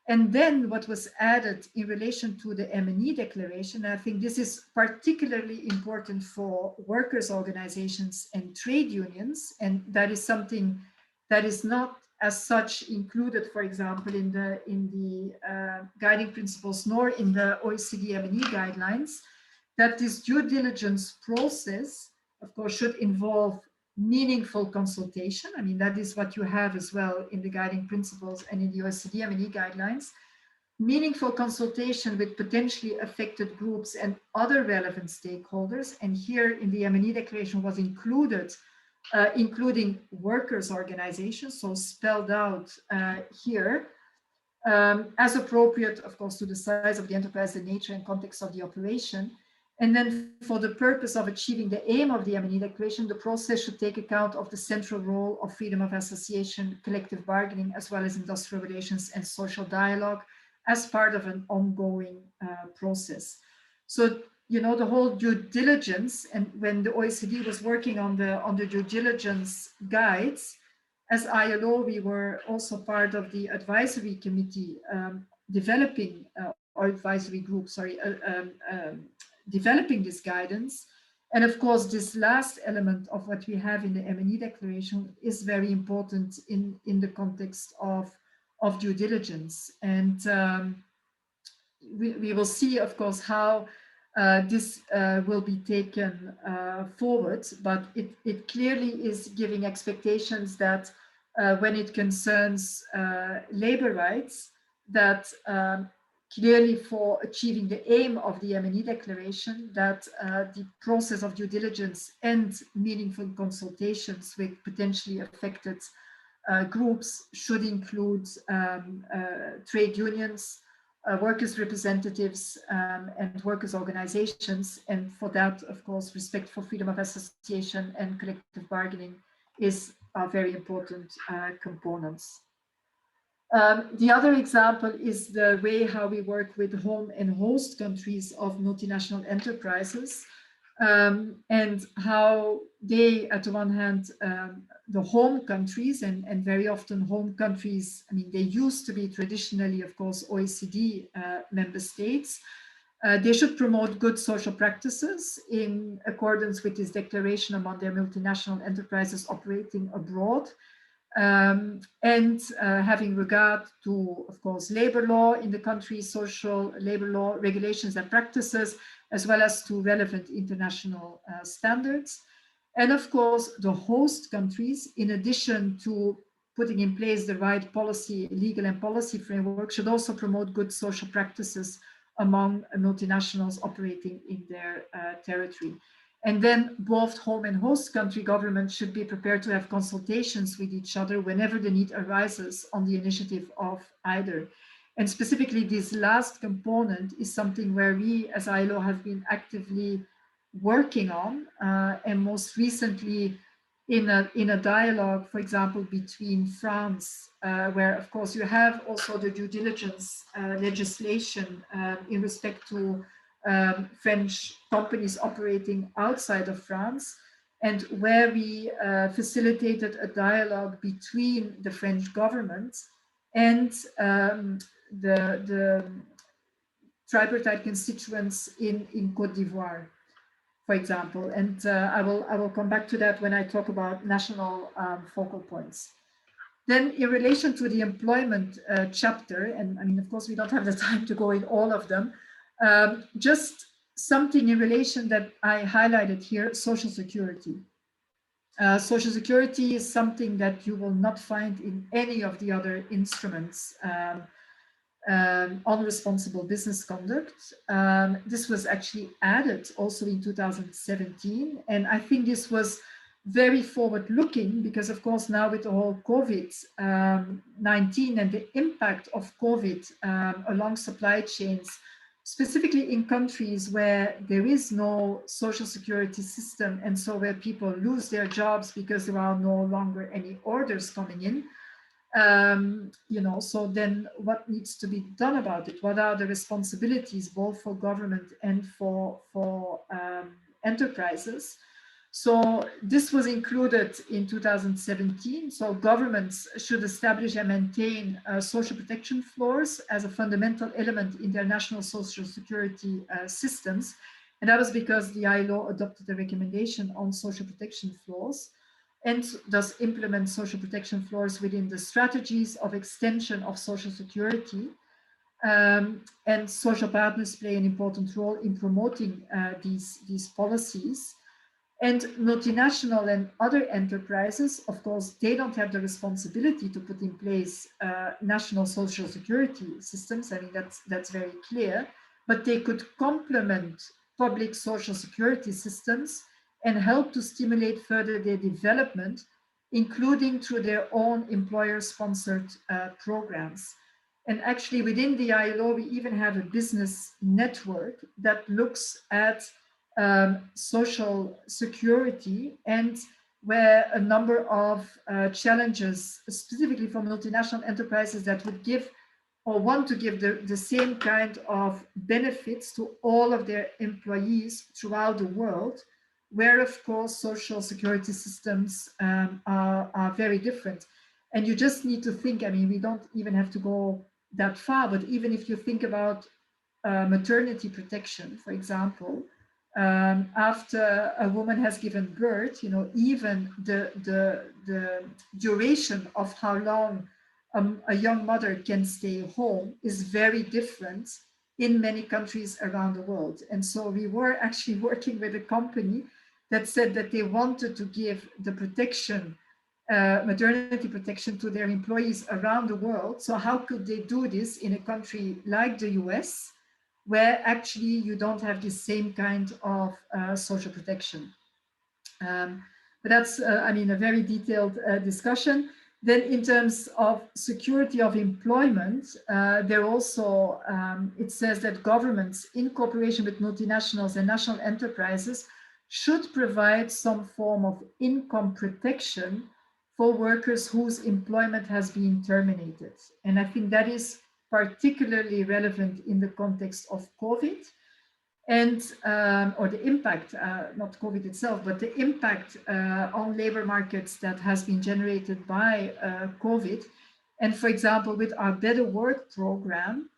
And then what was added in relation to the M&E Declaration, I think this is particularly important for workers' organizations and trade unions, and that is something that is not as such included, for example, in the guiding principles nor in the OECD M&E guidelines, that this due diligence process, of course, should involve meaningful consultation. I mean, that is what you have as well in the guiding principles and in the OECD M&E guidelines. Meaningful consultation with potentially affected groups and other relevant stakeholders. And here in the M&E Declaration was included, including workers' organizations, so spelled out here, as appropriate, of course, to the size of the enterprise, the nature and context of the operation. And then for the purpose of achieving the aim of the M&E Declaration, the process should take account of the central role of freedom of association, collective bargaining, as well as industrial relations and social dialogue as part of an ongoing process. So, you know, the whole due diligence, and when the OECD was working on the due diligence guides, as ILO, we were also part of the advisory committee developing, or advisory group, sorry, developing this guidance. And of course, this last element of what we have in the M&E Declaration is very important in the context of due diligence. And we will see, of course, how this will be taken forward, but it clearly is giving expectations that when it concerns labor rights, that clearly for achieving the aim of the M&E Declaration, that the process of due diligence and meaningful consultations with potentially affected groups should include trade unions, workers' representatives, and workers' organizations. And for that, of course, respect for freedom of association and collective bargaining is very important components. The other example is the way how we work with home and host countries of multinational enterprises, and how they, at the one hand, the home countries, and very often home countries, I mean, they used to be traditionally, of course, OECD member states, They should promote good social practices in accordance with this declaration among their multinational enterprises operating abroad, and having regard to, of course, labor law in the country, social labor law regulations and practices, as well as to relevant international standards. And of course, the host countries, in addition to putting in place the right policy, legal and policy framework, should also promote good social practices among multinationals operating in their territory. And then both home and host country governments should be prepared to have consultations with each other whenever the need arises on the initiative of either. And specifically, this last component is something where we as ILO have been actively working on, and most recently in a dialogue, for example, between France, where of course you have also the due diligence legislation in respect to French companies operating outside of France, and where we facilitated a dialogue between the French government and the tripartite constituents in Côte d'Ivoire, for example. And I will come back to that when I talk about national focal points. Then in relation to the employment chapter, and I mean, of course, we don't have the time to go in all of them, just something in relation that I highlighted here, social security. Social security is something that you will not find in any of the other instruments on responsible business conduct. This was actually added also in 2017. And I think this was very forward-looking because, of course, now with the whole COVID-19 and the impact of COVID along supply chains, specifically in countries where there is no social security system, and so where people lose their jobs because there are no longer any orders coming in. You know, so then what needs to be done about it? What are the responsibilities both for government and for enterprises? So this was included in 2017. So governments should establish and maintain social protection floors as a fundamental element in their national social security systems. And that was because the ILO adopted a recommendation on social protection floors and thus implement social protection floors within the strategies of extension of social security. And social partners play an important role in promoting these policies. And multinational and other enterprises, of course, they don't have the responsibility to put in place national social security systems. I mean, that's very clear, but they could complement public social security systems and help to stimulate further their development, including through their own employer-sponsored programs. And actually within the ILO, we even have a business network that looks at social security, and where a number of challenges, specifically for multinational enterprises that would give or want to give the same kind of benefits to all of their employees throughout the world, where of course social security systems are very different. And you just need to think, I mean, we don't even have to go that far, but even if you think about maternity protection, for example, after a woman has given birth, you know, even the duration of how long a young mother can stay home is very different in many countries around the world. And so we were actually working with a company that said that they wanted to give the protection, maternity protection, to their employees around the world. So how could they do this in a country like the US, where actually you don't have the same kind of social protection? But that's, I mean, a very detailed discussion. Then in terms of security of employment, there also, it says that governments in cooperation with multinationals and national enterprises should provide some form of income protection for workers whose employment has been terminated. And I think that is particularly relevant in the context of COVID and, or the impact, not COVID itself, but the impact on labor markets that has been generated by COVID. And for example, with our Better Work program,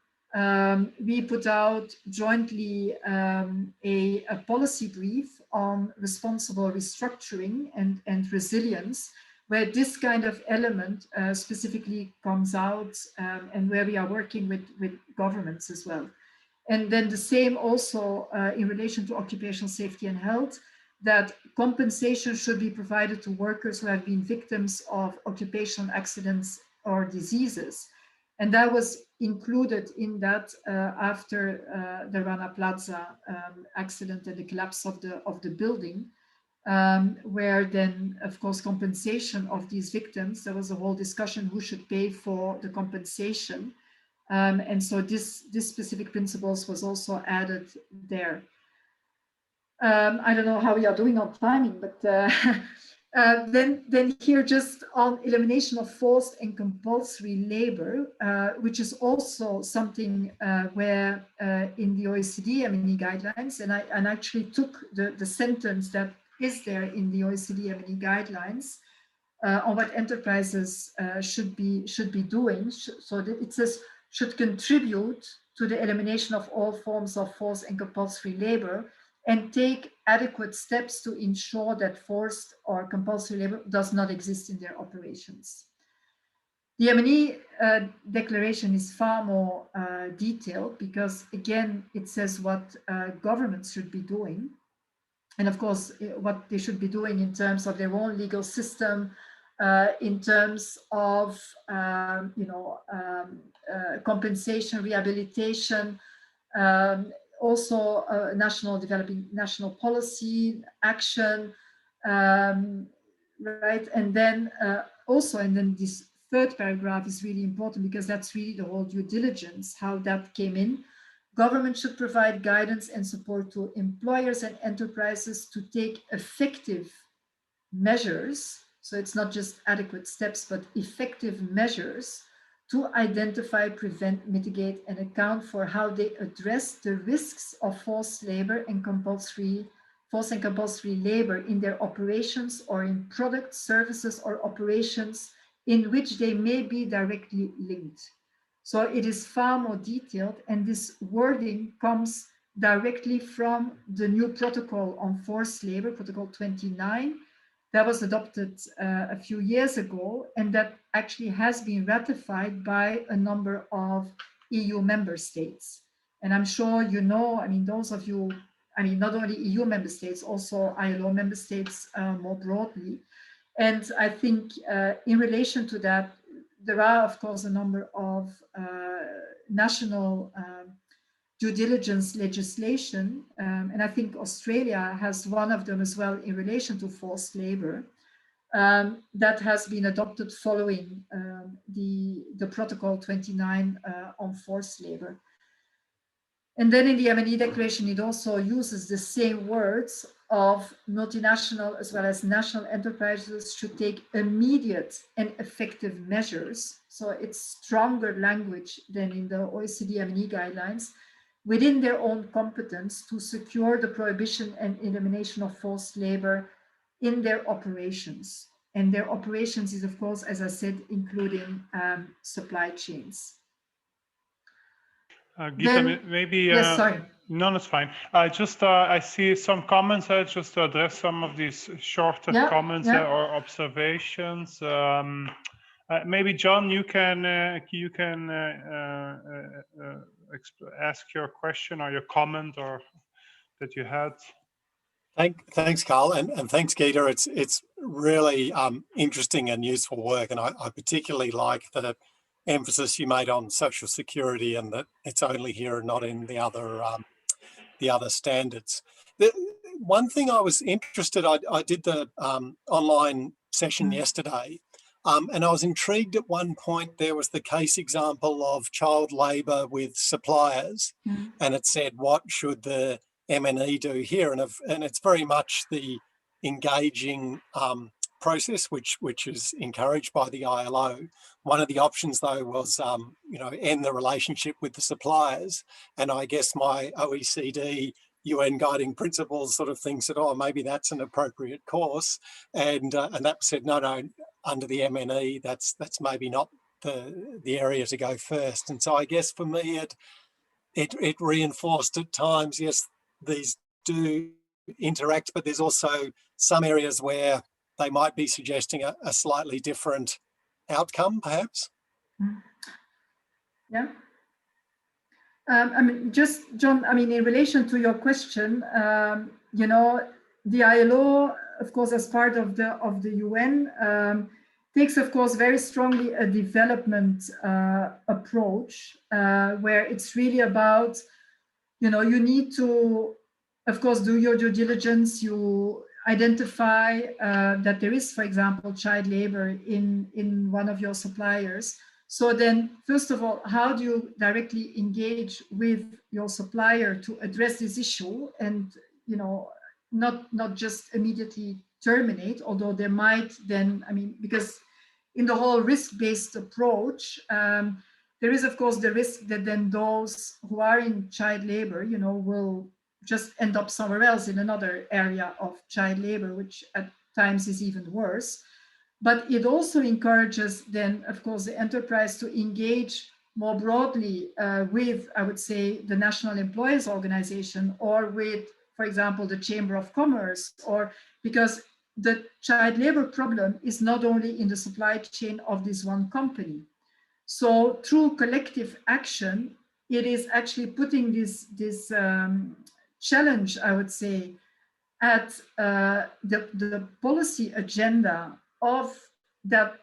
we put out jointly a policy brief on responsible restructuring and resilience, where this kind of element specifically comes out, and where we are working with governments as well. And then the same also in relation to occupational safety and health, that compensation should be provided to workers who have been victims of occupational accidents or diseases. And that was included in that after the Rana Plaza accident and the collapse of the building, where then, of course, compensation of these victims, there was a whole discussion who should pay for the compensation. And so this specific principles was also added there. I don't know how we are doing on timing, but then here just on elimination of forced and compulsory labor, which is also something where in the OECD M&E guidelines, and I actually took the sentence that is there in the OECD M&E guidelines on what enterprises should be doing. So that it says should contribute to the elimination of all forms of forced and compulsory labor, and take adequate steps to ensure that forced or compulsory labor does not exist in their operations. The M&E declaration is far more detailed, because again, it says what governments should be doing. And of course, what they should be doing in terms of their own legal system, in terms of compensation, rehabilitation, also developing national policy, action, right? And then this third paragraph is really important, because that's really the whole due diligence, how that came in. Government should provide guidance and support to employers and enterprises to take effective measures. So it's not just adequate steps, but effective measures to identify, prevent, mitigate, and account for how they address the risks of forced and compulsory labor in their operations, or in products, services, or operations in which they may be directly linked. So it is far more detailed, and this wording comes directly from the new protocol on forced labor, Protocol 29, that was adopted a few years ago, and that actually has been ratified by a number of EU member states. And I'm sure you know, I mean, those of you, I mean, not only EU member states, also ILO member states more broadly. And I think in relation to that, there are, of course, a number of national due diligence legislation, and I think Australia has one of them as well in relation to forced labor, that has been adopted following the Protocol 29 on forced labor. And then in the M&E declaration, it also uses the same words of multinational as well as national enterprises should take immediate and effective measures. So it's stronger language than in the OECD M&E guidelines, within their own competence to secure the prohibition and elimination of forced labor in their operations. And their operations is, of course, as I said, including supply chains. Geeta, maybe... yes, sorry. No, that's fine. I see some comments just to address some of these shorter comments or observations. Maybe John, you can ask your question or your comment or that you had. Thanks, Carl, and thanks, Geeta. It's really interesting and useful work, and I particularly like the emphasis you made on social security, and that it's only here and not in the other standards. One thing I was interested, I did the online session yesterday, and I was intrigued at one point. There was the case example of child labour with suppliers, and it said, what should the M&E do here? And it's very much the engaging process, which is encouraged by the ILO. One of the options, though, was end the relationship with the suppliers. And I guess my OECD UN guiding principles sort of thinks that, oh, maybe that's an appropriate course. And that said, no, under the MNE, that's maybe not the area to go first. And so I guess for me, it reinforced at times, yes, these do interact, but there's also some areas where they might be suggesting a slightly different outcome, perhaps. Yeah. I mean, just John, I mean, in relation to your question, you know, the ILO, of course, as part of the UN, takes, of course, very strongly a development approach, where it's really about, you know, you need to, of course, do your due diligence. You identify that there is, for example, child labor in one of your suppliers. So then, first of all, how do you directly engage with your supplier to address this issue and, you know, not just immediately terminate, although there might then, I mean, because in the whole risk-based approach, there is, of course, the risk that then those who are in child labor, you know, will just end up somewhere else in another area of child labor, which at times is even worse. But it also encourages then, of course, the enterprise to engage more broadly with, I would say, the National Employers Organization, or with, for example, the Chamber of Commerce, or because the child labor problem is not only in the supply chain of this one company. So through collective action, it is actually putting this challenge, I would say, at the policy agenda of that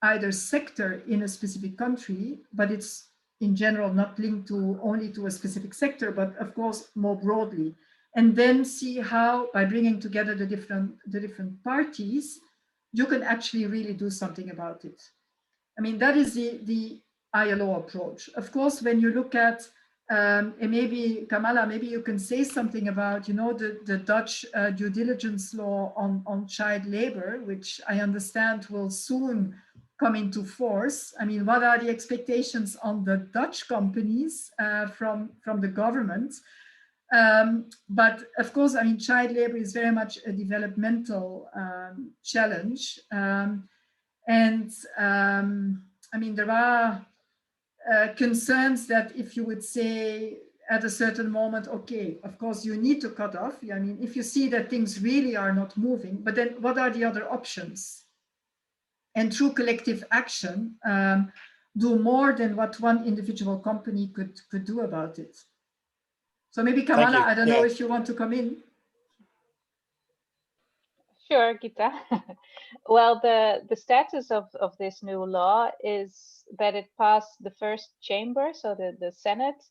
either sector in a specific country, but it's in general not linked to only to a specific sector, but of course more broadly. And then see how, by bringing together the different parties, you can actually really do something about it. I mean, that is the ILO approach. Of course, when you look at, and maybe Kamala, maybe you can say something about, you know, the Dutch due diligence law on child labor, which I understand will soon come into force. I mean, what are the expectations on the Dutch companies from the government? But of course, I mean, child labor is very much a developmental challenge. I mean, there are concerns that if you would say at a certain moment, okay, of course you need to cut off. I mean, if you see that things really are not moving, but then what are the other options? And through collective action, do more than what one individual company could do about it. So maybe Kamala, I don't know if you want to come in. Sure, Gita. Well, the status of this new law is that it passed the first chamber, so the Senate,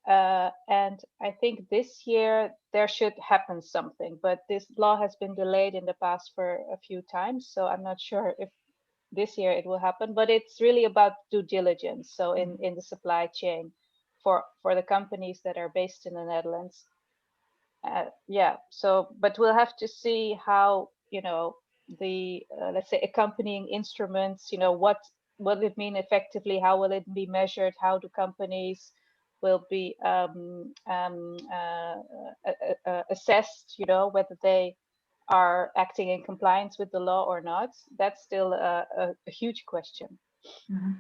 and I think this year there should happen something, but this law has been delayed in the past for a few times, so I'm not sure if this year it will happen, but it's really about due diligence. So in the supply chain for the companies that are based in the Netherlands. Yeah, so, but we'll have to see how, you know, the, let's say, accompanying instruments, you know, what will it mean effectively? How will it be measured? How do companies will be assessed, you know, whether they are acting in compliance with the law or not? That's still a huge question. Mm-hmm.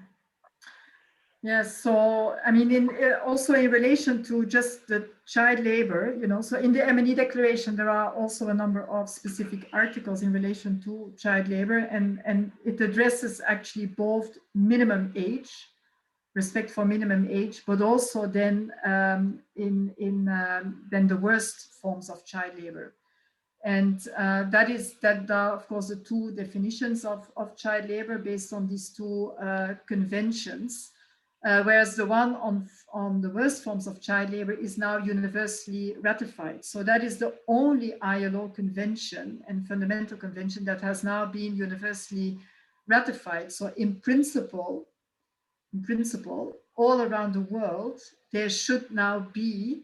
Yes, so I mean, also in relation to just the child labor, you know, so in the M&E declaration, there are also a number of specific articles in relation to child labor, and it addresses actually both minimum age, respect for minimum age, but also then then the worst forms of child labor. And that are, of course, the two definitions of child labor based on these two conventions. Whereas the one on the worst forms of child labor is now universally ratified. So that is the only ILO convention and fundamental convention that has now been universally ratified. So in principle, all around the world, there should now be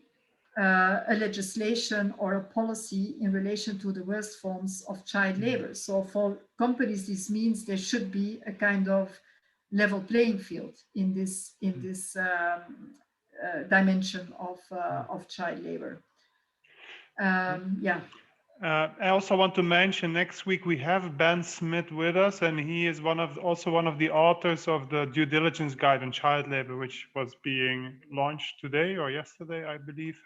a legislation or a policy in relation to the worst forms of child labor. So for companies, this means there should be a kind of level playing field in this dimension of child labor. Yeah. I also want to mention next week we have Ben Smith with us, and he is also one of the authors of the due diligence guide on child labor, which was being launched today or yesterday, I believe.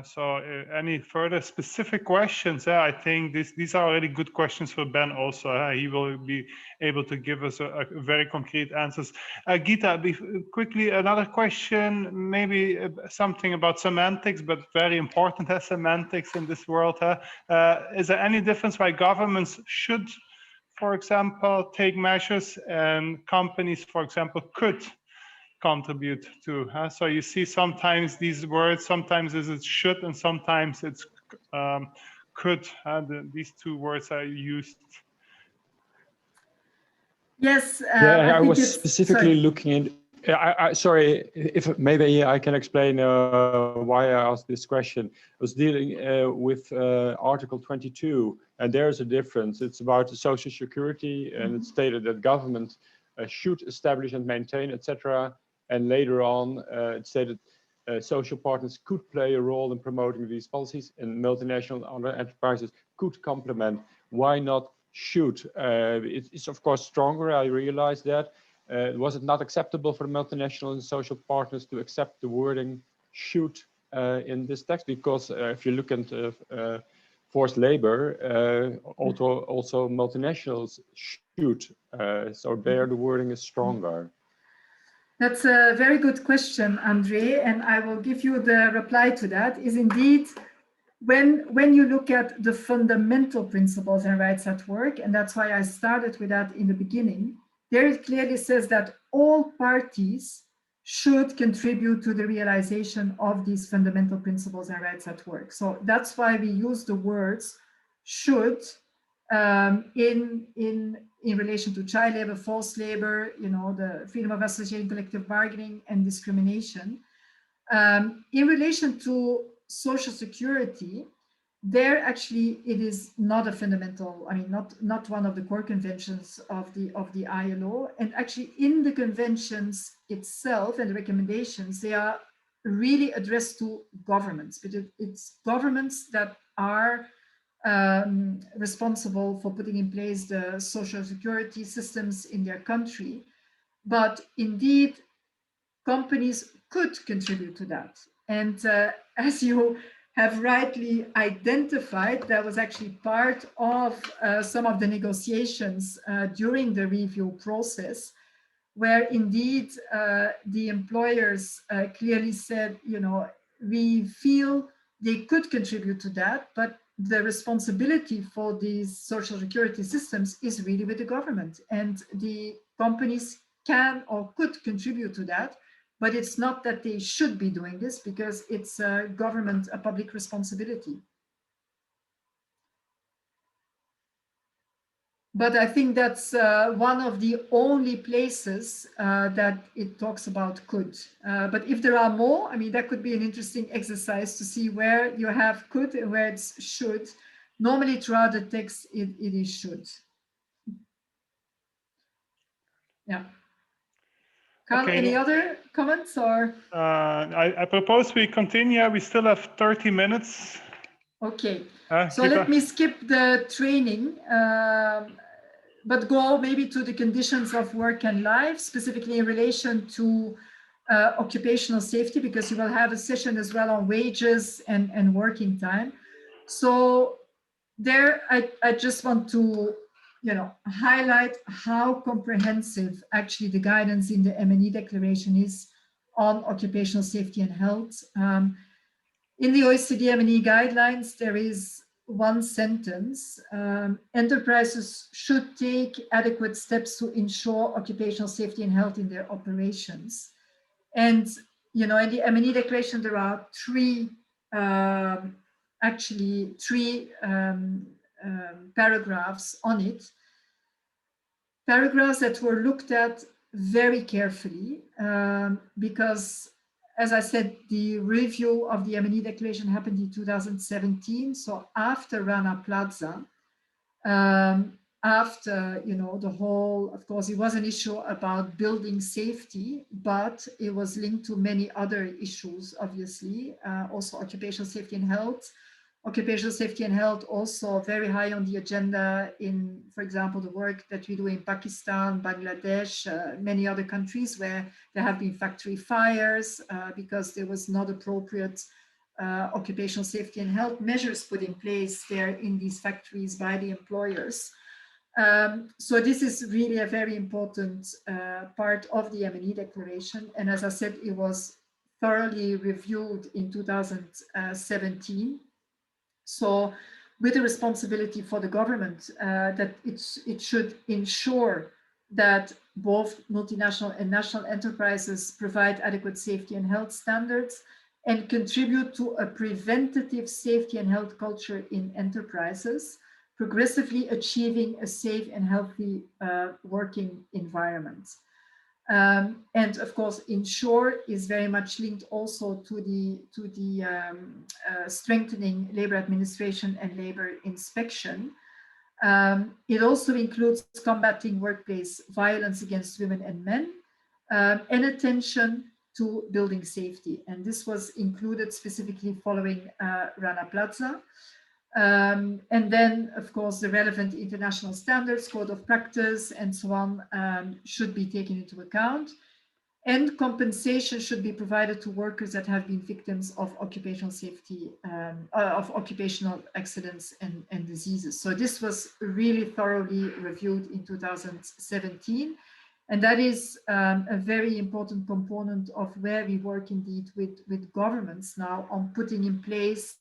So any further specific questions? I think these are already good questions for Ben also. He will be able to give us a very concrete answers. Gita, quickly, another question, maybe something about semantics, but very important as semantics in this world. Is there any difference why governments should, for example, take measures and companies, for example, could contribute to? So you see sometimes these words, sometimes it should and sometimes it's could. These two words are used. Yes. I was specifically looking in. Sorry, if maybe I can explain why I asked this question. I was dealing with Article 22, and there's a difference. It's about social security, and it's stated that government should establish and maintain, etc. And later on, it stated social partners could play a role in promoting these policies, and multinational other enterprises could complement. Why not should? It's of course stronger, I realize that. Was it not acceptable for the multinational and social partners to accept the wording should in this text? Because if you look at forced labor, also multinationals should. So there the wording is stronger. That's a very good question, Andre, and I will give you the reply to that. Is indeed, when you look at the fundamental principles and rights at work, and that's why I started with that in the beginning, there it clearly says that all parties should contribute to the realization of these fundamental principles and rights at work. So that's why we use the words should in relation to child labor, forced labor, the freedom of association, collective bargaining, and discrimination. In relation to social security, there actually it is not a fundamental, not one of the core conventions of the ILO. And actually in the conventions itself and the recommendations, they are really addressed to governments, but it's governments that are responsible for putting in place the social security systems in their country. But indeed, companies could contribute to that. And as you have rightly identified, that was actually part of some of the negotiations during the review process, where indeed the employers clearly said, we feel they could contribute to that, but the responsibility for these social security systems is really with the government, and the companies can or could contribute to that, but it's not that they should be doing this because it's a public responsibility. But I think that's one of the only places that it talks about could. But if there are more, that could be an interesting exercise to see where you have could and where it's should. Normally throughout the text, it is should. Yeah. Carl, Okay. any other comments or? I propose we continue. We still have 30 minutes. Okay. So let me skip the training. But go maybe to the conditions of work and life, specifically in relation to occupational safety, because you will have a session as well on wages and working time. So there, I just want to, highlight how comprehensive actually the guidance in the M&E declaration is on occupational safety and health. In the OECD M&E guidelines, there is one sentence: enterprises should take adequate steps to ensure occupational safety and health in their operations. And in the M&E declaration, there are three paragraphs on it. Paragraphs that were looked at very carefully because, as I said, the review of the M&E declaration happened in 2017. So after Rana Plaza, after, the whole, of course, it was an issue about building safety, but it was linked to many other issues, obviously, also occupational safety and health, Occupational safety and health also very high on the agenda in, for example, the work that we do in Pakistan, Bangladesh, many other countries where there have been factory fires because there was not appropriate occupational safety and health measures put in place there in these factories by the employers. So this is really a very important part of the M&E declaration. And as I said, it was thoroughly reviewed in 2017. So with a responsibility for the government that it should ensure that both multinational and national enterprises provide adequate safety and health standards and contribute to a preventative safety and health culture in enterprises, progressively achieving a safe and healthy working environment. And of course, ensure is very much linked also to the strengthening labor administration and labor inspection. It also includes combating workplace violence against women and men, and attention to building safety. And this was included specifically following Rana Plaza. And then, of course, the relevant international standards, code of practice, and so on should be taken into account. And compensation should be provided to workers that have been victims of occupational safety, of occupational accidents and diseases. So this was really thoroughly reviewed in 2017. And that is a very important component of where we work indeed with governments now on putting in place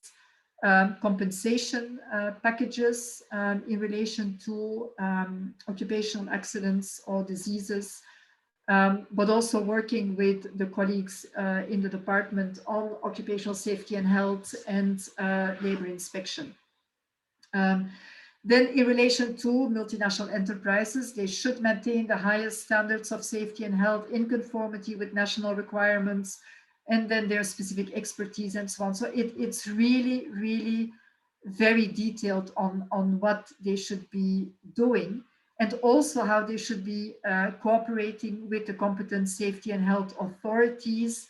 compensation packages in relation to occupational accidents or diseases, but also working with the colleagues in the department on occupational safety and health and labor inspection. Then in relation to multinational enterprises, they should maintain the highest standards of safety and health in conformity with national requirements, and then their specific expertise and so on. So it's really, really very detailed on what they should be doing, and also how they should be cooperating with the competent safety and health authorities,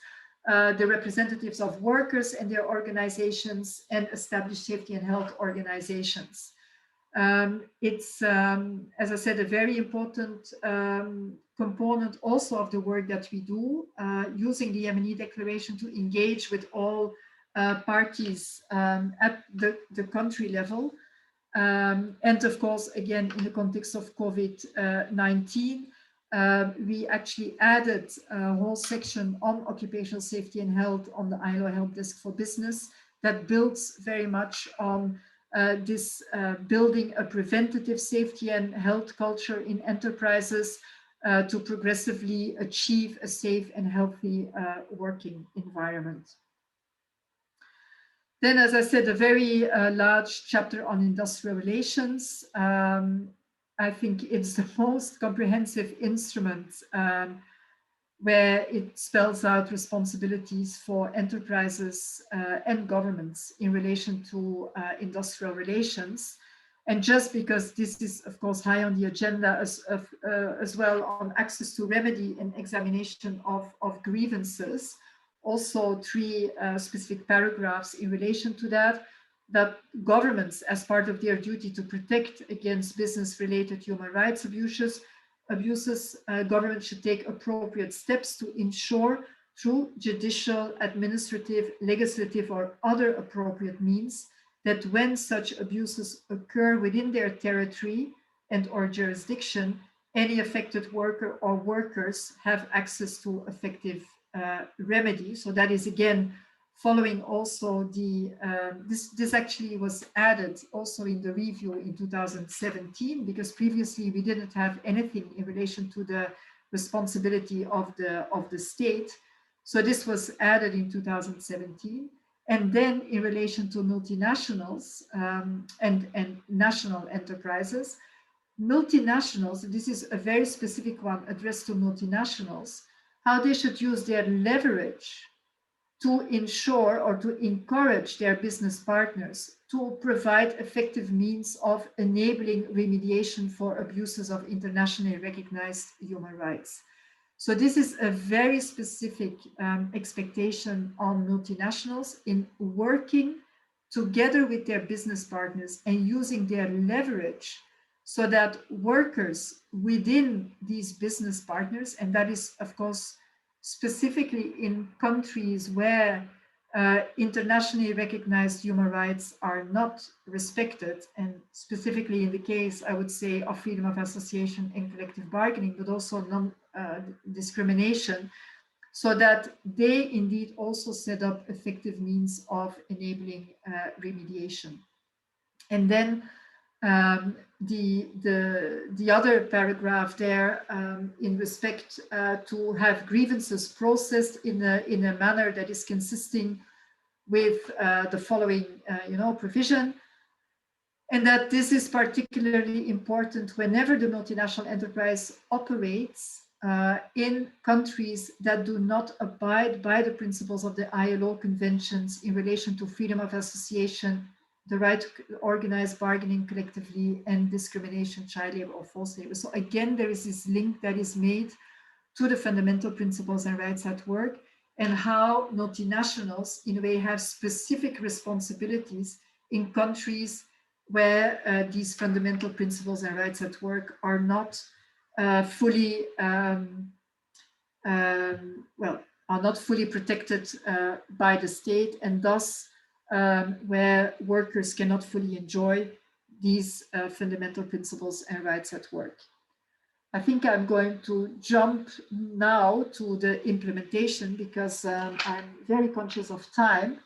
the representatives of workers and their organizations, and established safety and health organizations. It's, as I said, a very important component also of the work that we do, using the M&E declaration to engage with all parties at the country level. And of course, again, in the context of COVID-19, we actually added a whole section on occupational safety and health on the ILO Help Desk for Business that builds very much on this building a preventative safety and health culture in enterprises to progressively achieve a safe and healthy working environment. Then, as I said, a very large chapter on industrial relations. I think it's the most comprehensive instrument where it spells out responsibilities for enterprises and governments in relation to industrial relations. And just because this is, of course, high on the agenda as well on access to remedy and examination of grievances, also 3 specific paragraphs in relation to that governments, as part of their duty to protect against business-related human rights abuses, government should take appropriate steps to ensure through judicial, administrative, legislative, or other appropriate means that when such abuses occur within their territory and or jurisdiction, any affected worker or workers have access to effective remedy. So that is again following also the this actually was added also in the review in 2017, because previously we didn't have anything in relation to the responsibility of the state. So this was added in 2017. And then in relation to multinationals and national enterprises, multinationals, this is a very specific one addressed to multinationals, how they should use their leverage to ensure or to encourage their business partners to provide effective means of enabling remediation for abuses of internationally recognized human rights. So this is a very specific expectation on multinationals in working together with their business partners and using their leverage so that workers within these business partners, and that is, of course, specifically in countries where internationally recognized human rights are not respected, and specifically in the case, I would say, of freedom of association and collective bargaining, but also non-discrimination, so that they indeed also set up effective means of enabling remediation. And then the other paragraph there in respect to have grievances processed in a manner that is consistent with the following provision, and that this is particularly important whenever the multinational enterprise operates in countries that do not abide by the principles of the ILO conventions in relation to freedom of association, the right to organize bargaining collectively, and discrimination, child labor, or forced labor. So again, there is this link that is made to the fundamental principles and rights at work, and how multinationals in a way have specific responsibilities in countries where these fundamental principles and rights at work are not fully protected by the state, and thus where workers cannot fully enjoy these fundamental principles and rights at work. I think I'm going to jump now to the implementation because I'm very conscious of time.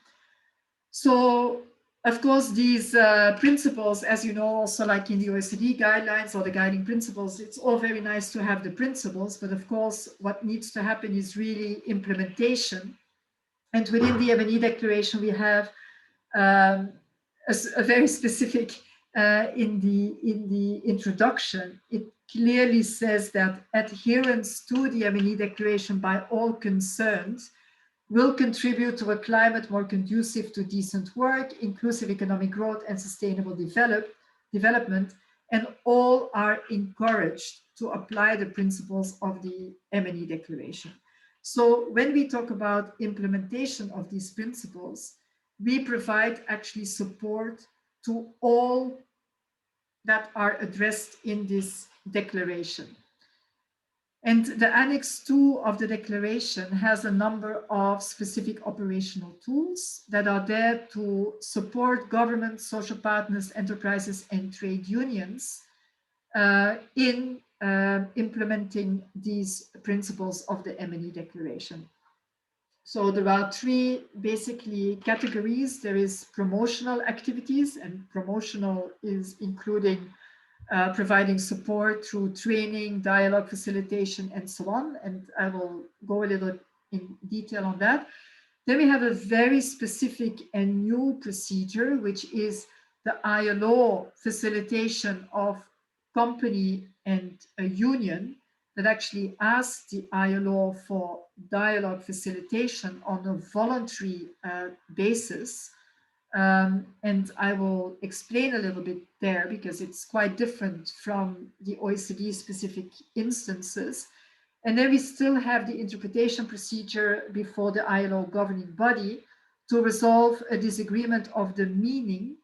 So, of course, these principles, as you know, also like in the OECD guidelines or the guiding principles, it's all very nice to have the principles, but of course, what needs to happen is really implementation. And within the M&E declaration, we have a very specific in the introduction. It clearly says that adherence to the M&E declaration by all concerned will contribute to a climate more conducive to decent work, inclusive economic growth, and sustainable development, and all are encouraged to apply the principles of the M&E declaration. So when we talk about implementation of these principles, we provide actually support to all that are addressed in this declaration. And the Annex 2 of the declaration has a number of specific operational tools that are there to support governments, social partners, enterprises, and trade unions in implementing these principles of the M&E declaration. So there are three basically categories. There is promotional activities, and promotional is including providing support through training, dialogue facilitation, and so on. And I will go a little in detail on that. Then we have a very specific and new procedure, which is the ILO facilitation of company and a union that actually asks the ILO for dialogue facilitation on a voluntary basis. And I will explain a little bit there because it's quite different from the OECD specific instances. And then we still have the interpretation procedure before the ILO governing body to resolve a disagreement of the meaning.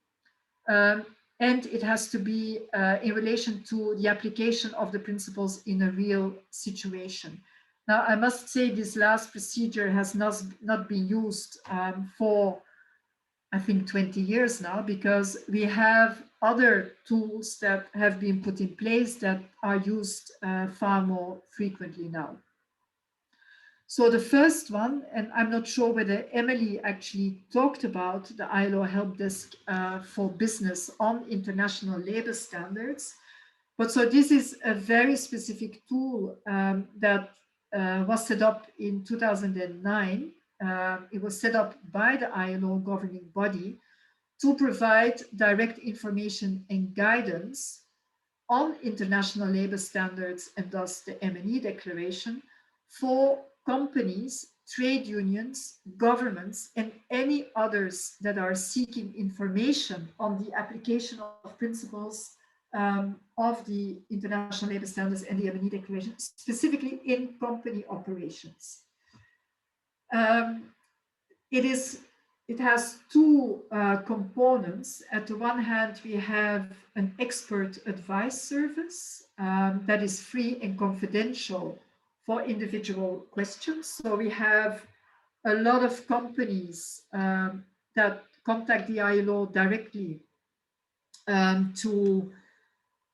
And it has to be in relation to the application of the principles in a real situation. Now, I must say this last procedure has not been used for, I think, 20 years now, because we have other tools that have been put in place that are used far more frequently now. So the first one, and I'm not sure whether Emily actually talked about the ILO Help Desk for Business on international labor standards. But so this is a very specific tool that was set up in 2009. It was set up by the ILO governing body to provide direct information and guidance on international labor standards and thus the M&E declaration for companies, trade unions, governments, and any others that are seeking information on the application of principles of the international labor standards and the M&E declaration, specifically in company operations. It it has two components. At the one hand, we have an expert advice service that is free and confidential for individual questions. So we have a lot of companies that contact the ILO directly to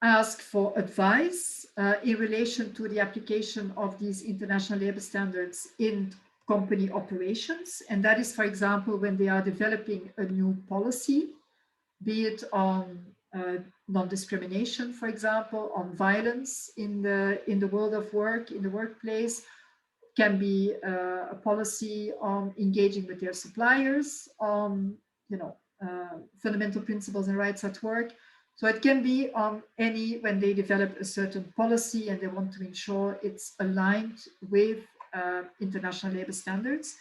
ask for advice in relation to the application of these international labor standards in company operations. And that is, for example, when they are developing a new policy, be it on non-discrimination, for example, on violence in the world of work, in the workplace, can be a policy on engaging with their suppliers, on fundamental principles and rights at work. So it can be on any, when they develop a certain policy and they want to ensure it's aligned with international labor standards.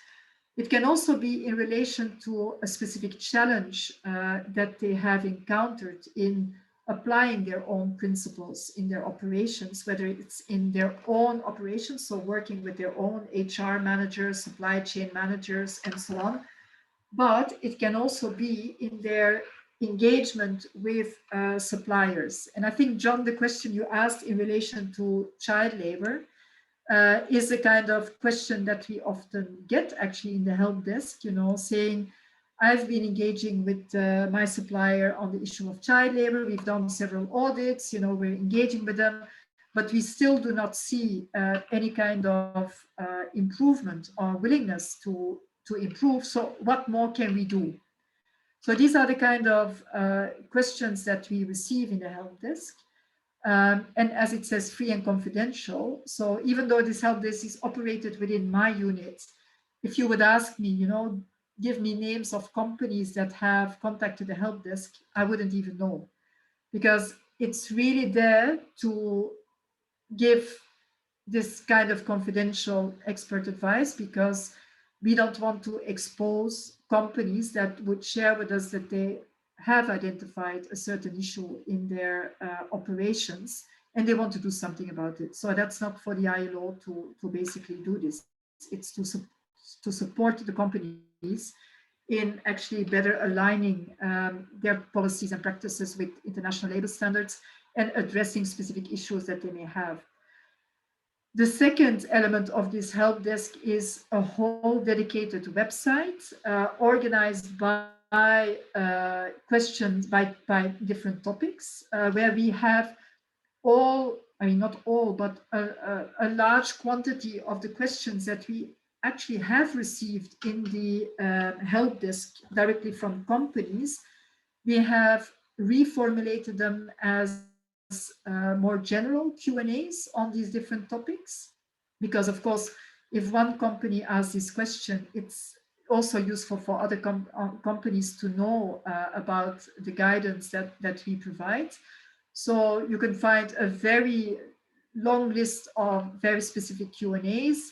It can also be in relation to a specific challenge that they have encountered in applying their own principles in their operations, whether it's in their own operations, so working with their own HR managers, supply chain managers, and so on. But it can also be in their engagement with suppliers. And I think, John, the question you asked in relation to child labor is a kind of question that we often get actually in the help desk, saying, I've been engaging with my supplier on the issue of child labor. We've done several audits, we're engaging with them, but we still do not see any kind of improvement or willingness to improve. So what more can we do? So these are the kind of questions that we receive in the help desk. And as it says, free and confidential. So even though this help desk is operated within my unit, if you would ask me, give me names of companies that have contacted the help desk, I wouldn't even know, because it's really there to give this kind of confidential expert advice, because we don't want to expose companies that would share with us that they have identified a certain issue in their operations and they want to do something about it. So that's not for the ILO to basically do this. It's to support the companies in actually better aligning their policies and practices with international labor standards and addressing specific issues that they may have. The second element of this help desk is a whole dedicated website organized by questions, by different topics, where we have not all, but a large quantity of the questions that we actually have received in the help desk directly from companies. We have reformulated them as more general Q&As on these different topics, because of course, if one company asks this question, it's also useful for other companies to know about the guidance that we provide. So you can find a very long list of very specific Q&As,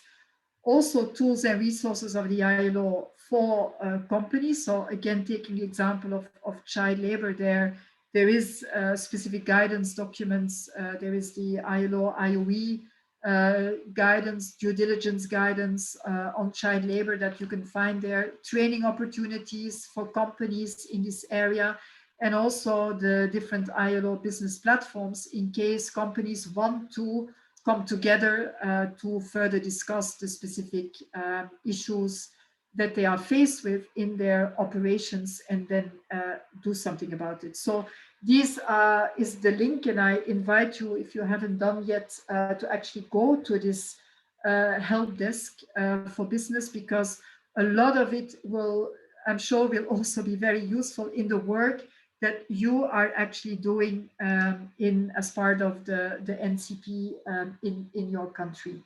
also tools and resources of the ILO for companies. So again, taking the example of child labor, there is specific guidance documents. There is the ILO IOE guidance, due diligence guidance on child labor that you can find there, training opportunities for companies in this area, and also the different ILO business platforms in case companies want to come together to further discuss the specific issues that they are faced with in their operations and then do something about it. So this is the link, and I invite you, if you haven't done yet, to actually go to this help desk for business, because a lot of it will, I'm sure, will also be very useful in the work that you are actually doing as part of the NCP in your country.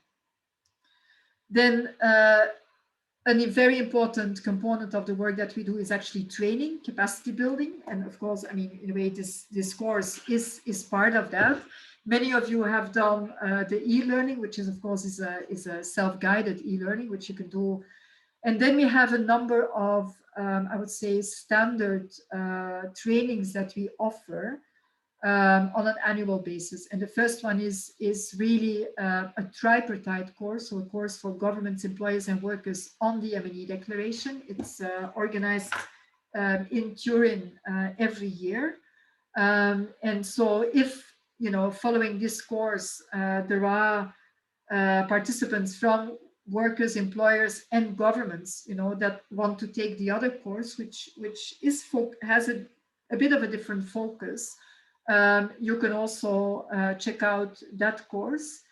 Then a very important component of the work that we do is actually training, capacity building. And of course, I mean, in a way, this course is part of that. Many of you have done the e-learning, which is, of course, is a self-guided e-learning, which you can do. And then we have a number of, I would say, standard trainings that we offer on an annual basis. And the first one is really a tripartite course, so a course for governments, employers and workers on the M&E declaration. It's organized in Turin every year. And so if, following this course, there are participants from workers, employers and governments, that want to take the other course, which has a bit of a different focus, you can also check out that course.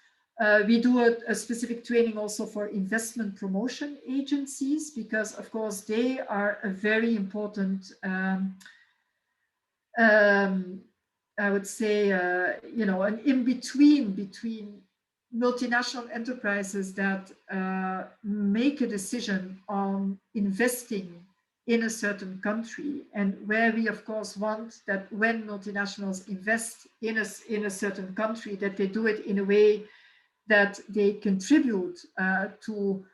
We do a specific training also for investment promotion agencies, because of course they are a very important, I would say, an in-between between multinational enterprises that make a decision on investing in a certain country, and where we of course want that when multinationals invest in a certain country, that they do it in a way that they contribute to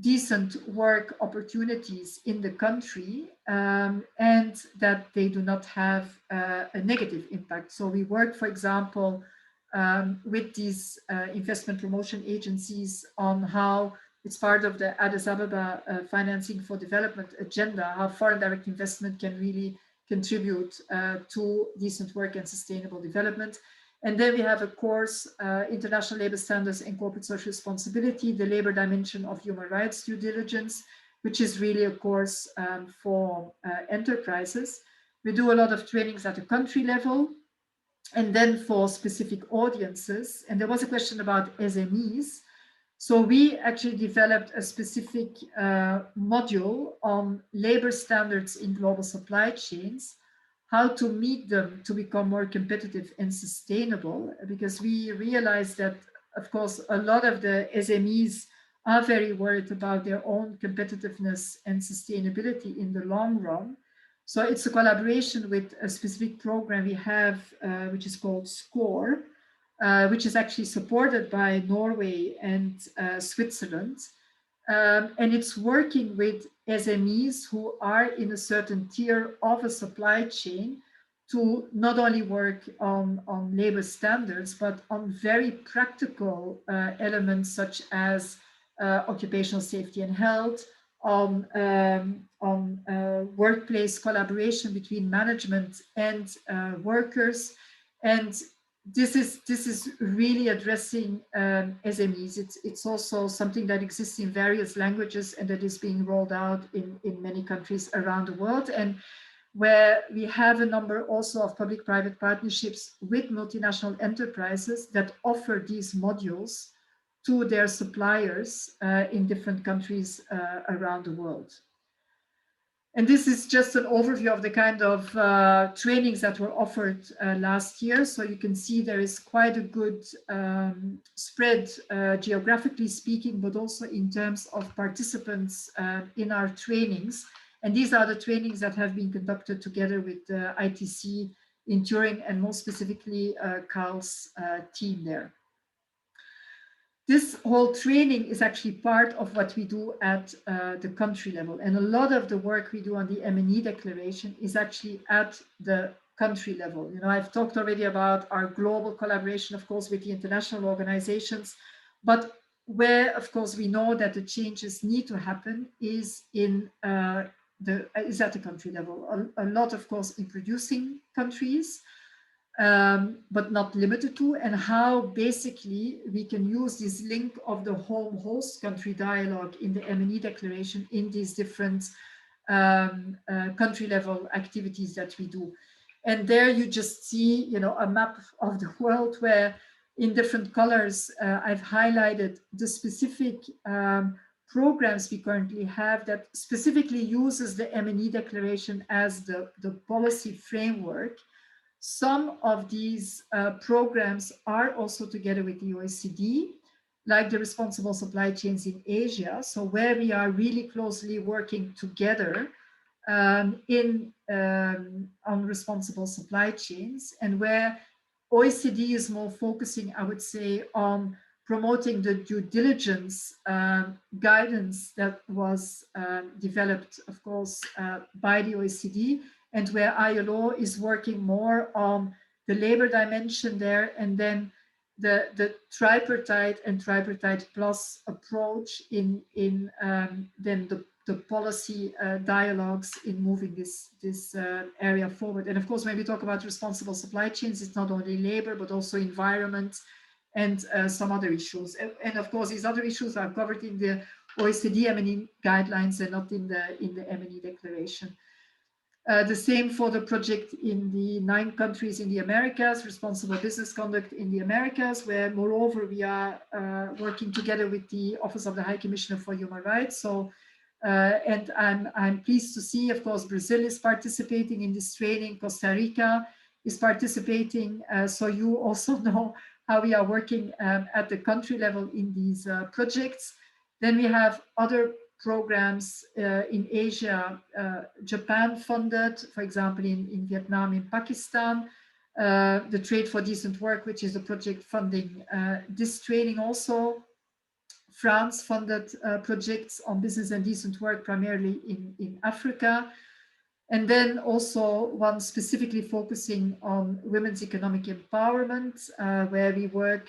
decent work opportunities in the country, and that they do not have a negative impact. So we work, for example, with these investment promotion agencies on how it's part of the Addis Ababa Financing for Development agenda, how foreign direct investment can really contribute to decent work and sustainable development. And then we have a course, International Labor Standards and Corporate Social Responsibility, the labor dimension of human rights due diligence, which is really a course for enterprises. We do a lot of trainings at a country level, and then for specific audiences. And there was a question about SMEs. So we actually developed a specific module on labor standards in global supply chains, how to meet them to become more competitive and sustainable, because we realized that, of course, a lot of the SMEs are very worried about their own competitiveness and sustainability in the long run. So it's a collaboration with a specific program we have, which is called SCORE, which is actually supported by Norway and Switzerland. And it's working with SMEs who are in a certain tier of a supply chain to not only work on labor standards, but on very practical elements such as occupational safety and health, on workplace collaboration between management and workers. And this is really addressing SMEs. It's also something that exists in various languages and that is being rolled out in many countries around the world, and where we have a number also of public-private partnerships with multinational enterprises that offer these modules to their suppliers in different countries around the world. And this is just an overview of the kind of trainings that were offered last year. So you can see there is quite a good spread geographically speaking, but also in terms of participants in our trainings. And these are the trainings that have been conducted together with ITC in Turin, and more specifically Carl's team there. This whole training is actually part of what we do at the country level. And a lot of the work we do on the M&E declaration is actually at the country level. I've talked already about our global collaboration, of course, with the international organizations, but where, of course, we know that the changes need to happen is at the country level. A lot, of course, in producing countries, but not limited to, and how basically we can use this link of the home host country dialogue in the M&E declaration in these different country level activities that we do. And there you just see, a map of the world where in different colors I've highlighted the specific programs we currently have that specifically uses the M&E declaration as the policy framework. Some of these programs are also together with the OECD, like the responsible supply chains in Asia. So where we are really closely working together on responsible supply chains, and where OECD is more focusing, I would say, on promoting the due diligence guidance that was developed, of course, by the OECD, and where ILO is working more on the the labor dimension there, and then the tripartite and tripartite plus approach in then the policy dialogues in moving this area forward. And of course, when we talk about responsible supply chains, it's not only labor, but also environment and some other issues. And of course, these other issues are covered in the OECD M&E guidelines and not in the M&E declaration. The same for the project in the 9 countries in the Americas, responsible business conduct in the Americas, where moreover we are working together with the Office of the High Commissioner for Human Rights. So, and I'm pleased to see, of course, Brazil is participating in this training, Costa Rica is participating. So you also know how we are working at the country level in these projects. Then we have other programs in Asia, Japan funded, for example, in Vietnam, in Pakistan, the Trade for Decent Work, which is a project funding this training also. France funded projects on business and decent work, primarily in Africa. And then also one specifically focusing on women's economic empowerment, where we work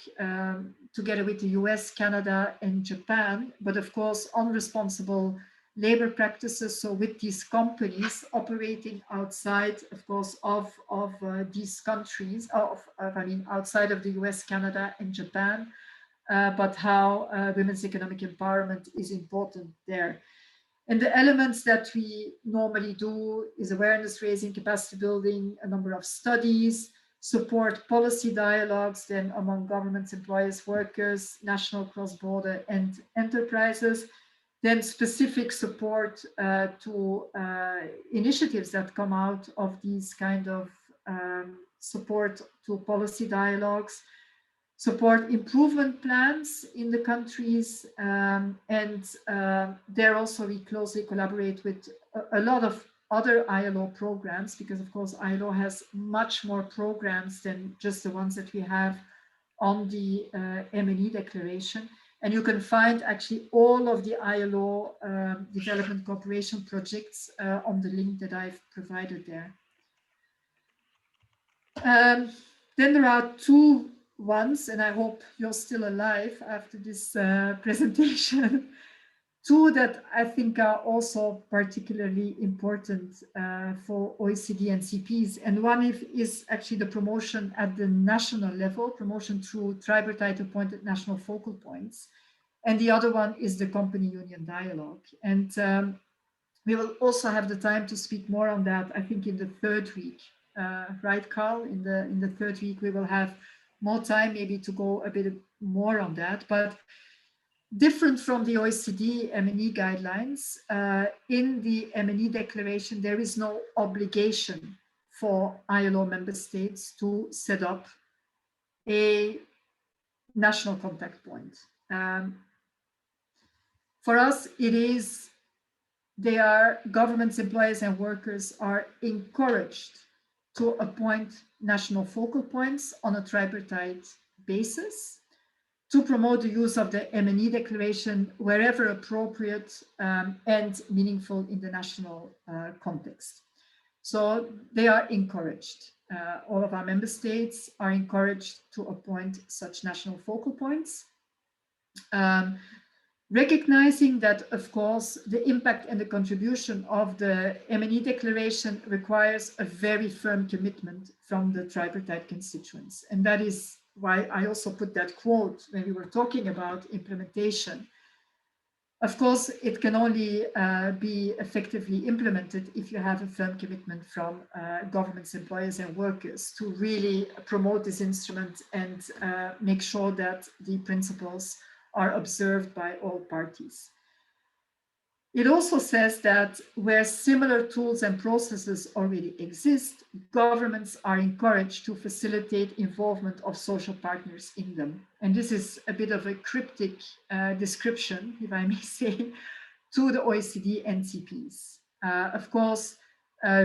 together with the US, Canada, and Japan, but of course on responsible labor practices. So with these companies operating outside, of course, of these countries, outside of the US, Canada, and Japan, but how women's economic empowerment is important there. And the elements that we normally do is awareness raising, capacity building, a number of studies, support policy dialogues then among governments, employers, workers, national, cross-border, and enterprises. Then specific support to initiatives that come out of these kind of support to policy dialogues, support improvement plans in the countries, and there also we closely collaborate with a lot of other ILO programs, because of course ILO has much more programs than just the ones that we have on the M&E declaration. And you can find actually all of the ILO development cooperation projects on the link that I've provided there. Then there are 2 ones, and I hope you're still alive after this presentation. 2 that I think are also particularly important for OECD and CPs. And one is actually the promotion at the national level, promotion through tripartite appointed national focal points. And the other one is the company union dialogue. And we will also have the time to speak more on that, I think, in the 3rd week. Right, Carl? In the 3rd week, we will have more time maybe to go a bit more on that. But different from the OECD M&E guidelines, in the M&E declaration, there is no obligation for ILO member states to set up a national contact point. For us, they are governments, employers, and workers are encouraged to appoint national focal points on a tripartite basis to promote the use of the M&E declaration wherever appropriate and meaningful in the national context. So they are encouraged. All of our member states are encouraged to appoint such national focal points. Recognizing that, of course, the impact and the contribution of the M&E declaration requires a very firm commitment from the tripartite constituents. And that is why I also put that quote when we were talking about implementation. Of course, it can only be effectively implemented if you have a firm commitment from governments, employers, and workers to really promote this instrument and make sure that the principles are observed by all parties. It also says that where similar tools and processes already exist, governments are encouraged to facilitate involvement of social partners in them. And this is a bit of a cryptic description, if I may say, to the OECD NCPs. Of course,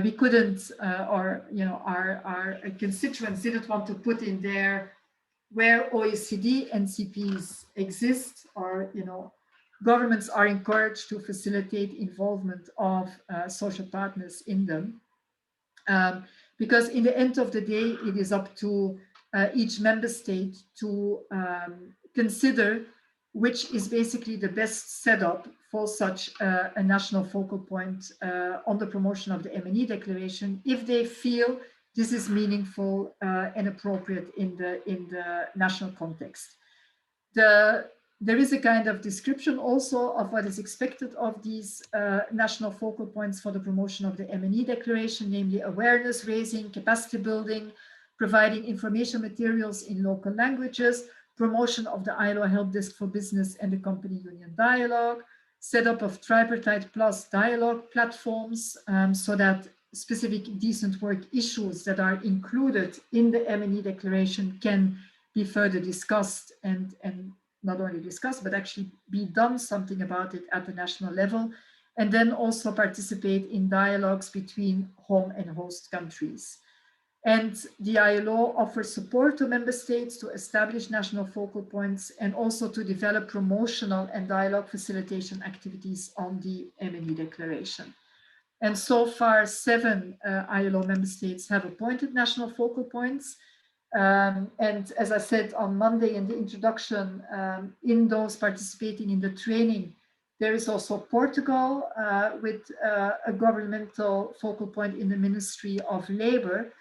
we couldn't, our constituents didn't want to put in there where OECD NCPs exist, or governments are encouraged to facilitate involvement of social partners in them. because in the end of the day, it is up to each member state to consider which is basically the best setup for such a national focal point on the promotion of the M&E declaration, if they feel this is meaningful and appropriate in the national context. There is a kind of description also of what is expected of these national focal points for the promotion of the M&E declaration, namely awareness raising, capacity building, providing information materials in local languages, promotion of the ILO Help Desk for Business and the Company Union Dialogue, setup of tripartite plus dialogue platforms so that specific decent work issues that are included in the M&E declaration can be further discussed and not only discussed, but actually be done something about it at the national level, and then also participate in dialogues between home and host countries. And the ILO offers support to member states to establish national focal points and also to develop promotional and dialogue facilitation activities on the M&E declaration. And so far, 7 ILO member states have appointed national focal points. And as I said on Monday in the introduction, in those participating in the training, there is also Portugal with a governmental focal point in the Ministry of Labour.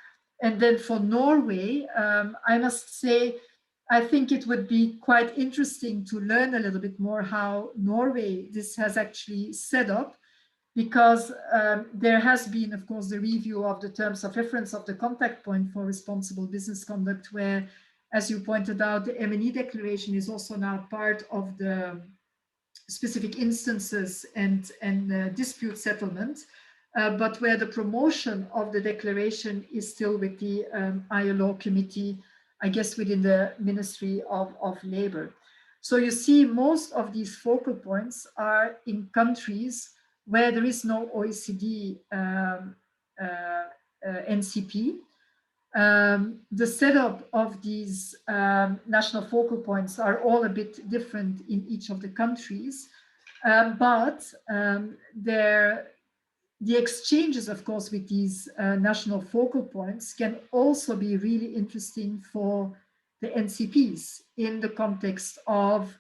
And then for Norway, I must say, I think it would be quite interesting to learn a little bit more how Norway this has actually set up, because there has been, of course, the review of the terms of reference of the contact point for responsible business conduct, where, as you pointed out, the M&E declaration is also now part of the specific instances and dispute settlement, but where the promotion of the declaration is still with the ILO committee, I guess within the Ministry of Labour. So you see most of these focal points are in countries where there is no OECD NCP. The setup of these national focal points are all a bit different in each of the countries, but the exchanges, of course, with these national focal points can also be really interesting for the NCPs in the context of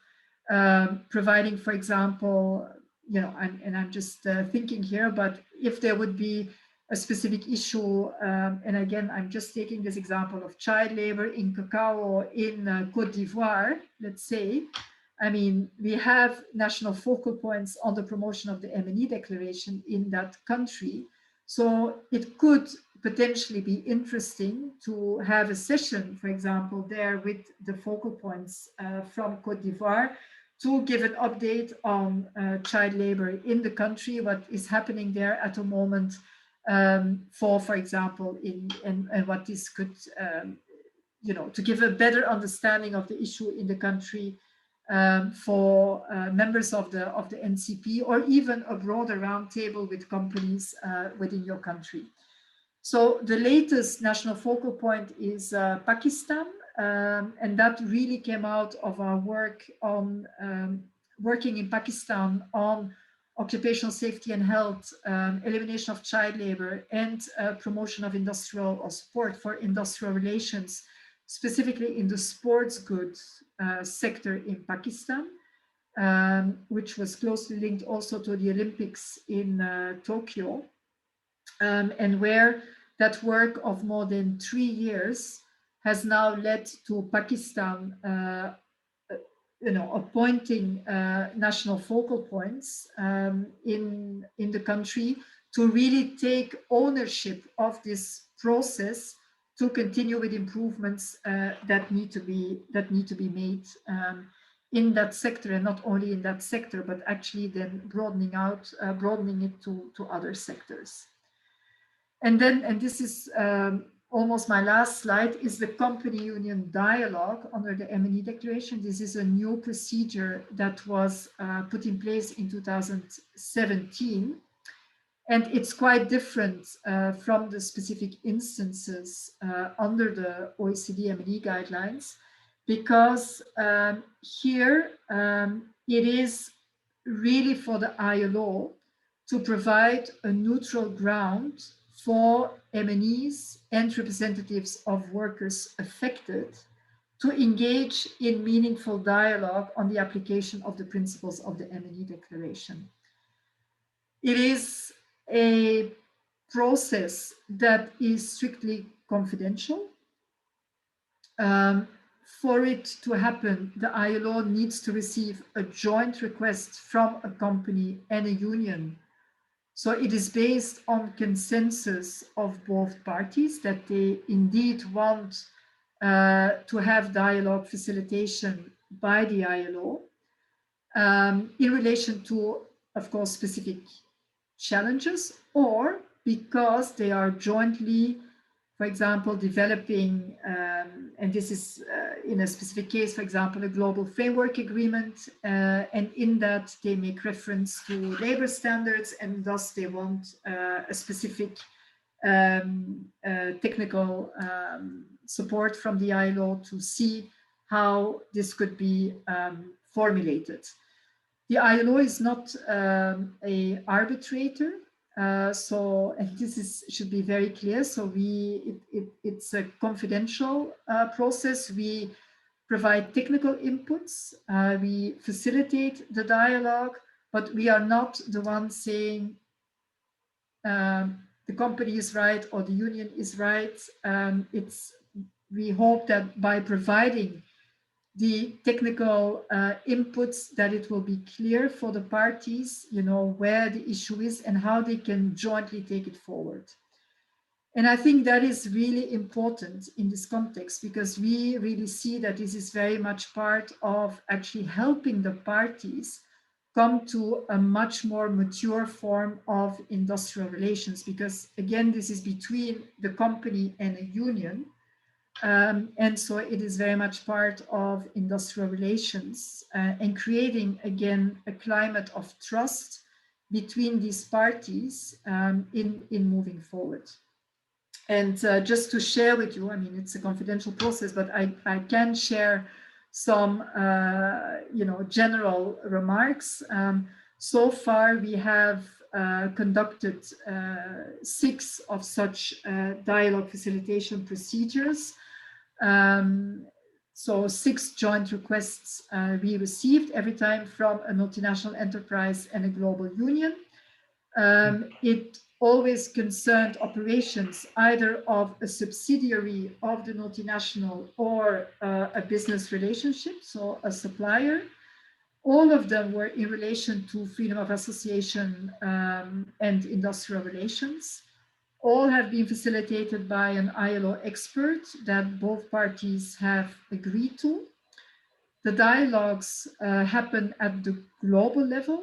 providing, for example, you know, and I'm just thinking here, but if there would be a specific issue, and again, I'm just taking this example of child labor in cacao in Côte d'Ivoire, let's say. I mean, we have national focal points on the promotion of the M&E declaration in that country. So it could potentially be interesting to have a session, for example, there with the focal points from Côte d'Ivoire to give an update on child labor in the country, what is happening there at the moment, for example, and what this could, you know, to give a better understanding of the issue in the country for members of the NCP, or even a broader roundtable with companies within your country. So the latest national focal point is Pakistan, and that really came out of our work on working in Pakistan on occupational safety and health, elimination of child labor, and promotion of industrial or support for industrial relations, specifically in the sports goods sector in Pakistan, which was closely linked also to the Olympics in Tokyo, and where that work of more than 3 years has now led to Pakistan you know, appointing national focal points in the country to really take ownership of this process to continue with improvements that need to be made in that sector, and not only in that sector, but actually then broadening it to other sectors. And then, and this is almost my last slide, is the company union dialogue under the M&E declaration. This is a new procedure that was put in place in 2017. And it's quite different from the specific instances under the OECD M&E guidelines, because here it is really for the ILO to provide a neutral ground for MNEs and representatives of workers affected to engage in meaningful dialogue on the application of the principles of the MNE Declaration. It is a process that is strictly confidential. For it to happen, the ILO needs to receive a joint request from a company and a union. So it is based on consensus of both parties that they indeed want to have dialogue facilitation by the ILO in relation to, of course, specific challenges, or because they are jointly, for example, developing, and this is in a specific case, for example, a global framework agreement, and in that they make reference to labor standards, and thus they want a specific technical support from the ILO to see how this could be formulated. The ILO is not an arbitrator, so, and this should be very clear. So it's a confidential process. We provide technical inputs, we facilitate the dialogue, but we are not the ones saying the company is right or the union is right. We hope that by providing the technical inputs, that it will be clear for the parties, you know, where the issue is and how they can jointly take it forward. And I think that is really important in this context, because we really see that this is very much part of actually helping the parties come to a much more mature form of industrial relations, because again, this is between the company and a union. And so it is very much part of industrial relations and creating, again, a climate of trust between these parties in moving forward. And just to share with you, I mean, it's a confidential process, but I can share some, general remarks. So far, we have conducted 6 of such dialogue facilitation procedures. So 6 joint requests we received every time from a multinational enterprise and a global union. It always concerned operations either of a subsidiary of the multinational or a business relationship, so a supplier. All of them were in relation to freedom of association and industrial relations. All have been facilitated by an ILO expert that both parties have agreed to. The dialogues happen at the global level,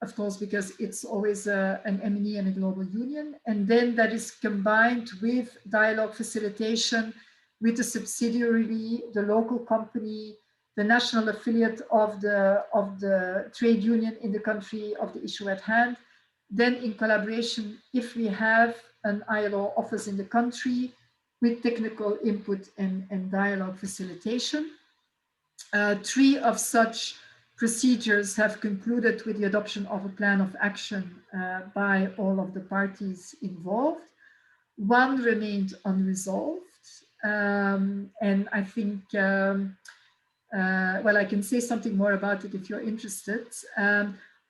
of course, because it's always an MNE and a global union. And then that is combined with dialogue facilitation with the subsidiary, the local company, the national affiliate of the trade union in the country of the issue at hand. Then in collaboration, if we have an ILO office in the country with technical input and dialogue facilitation. 3 of such procedures have concluded with the adoption of a plan of action by all of the parties involved. 1 remained unresolved. And I think, well, I can say something more about it if you're interested.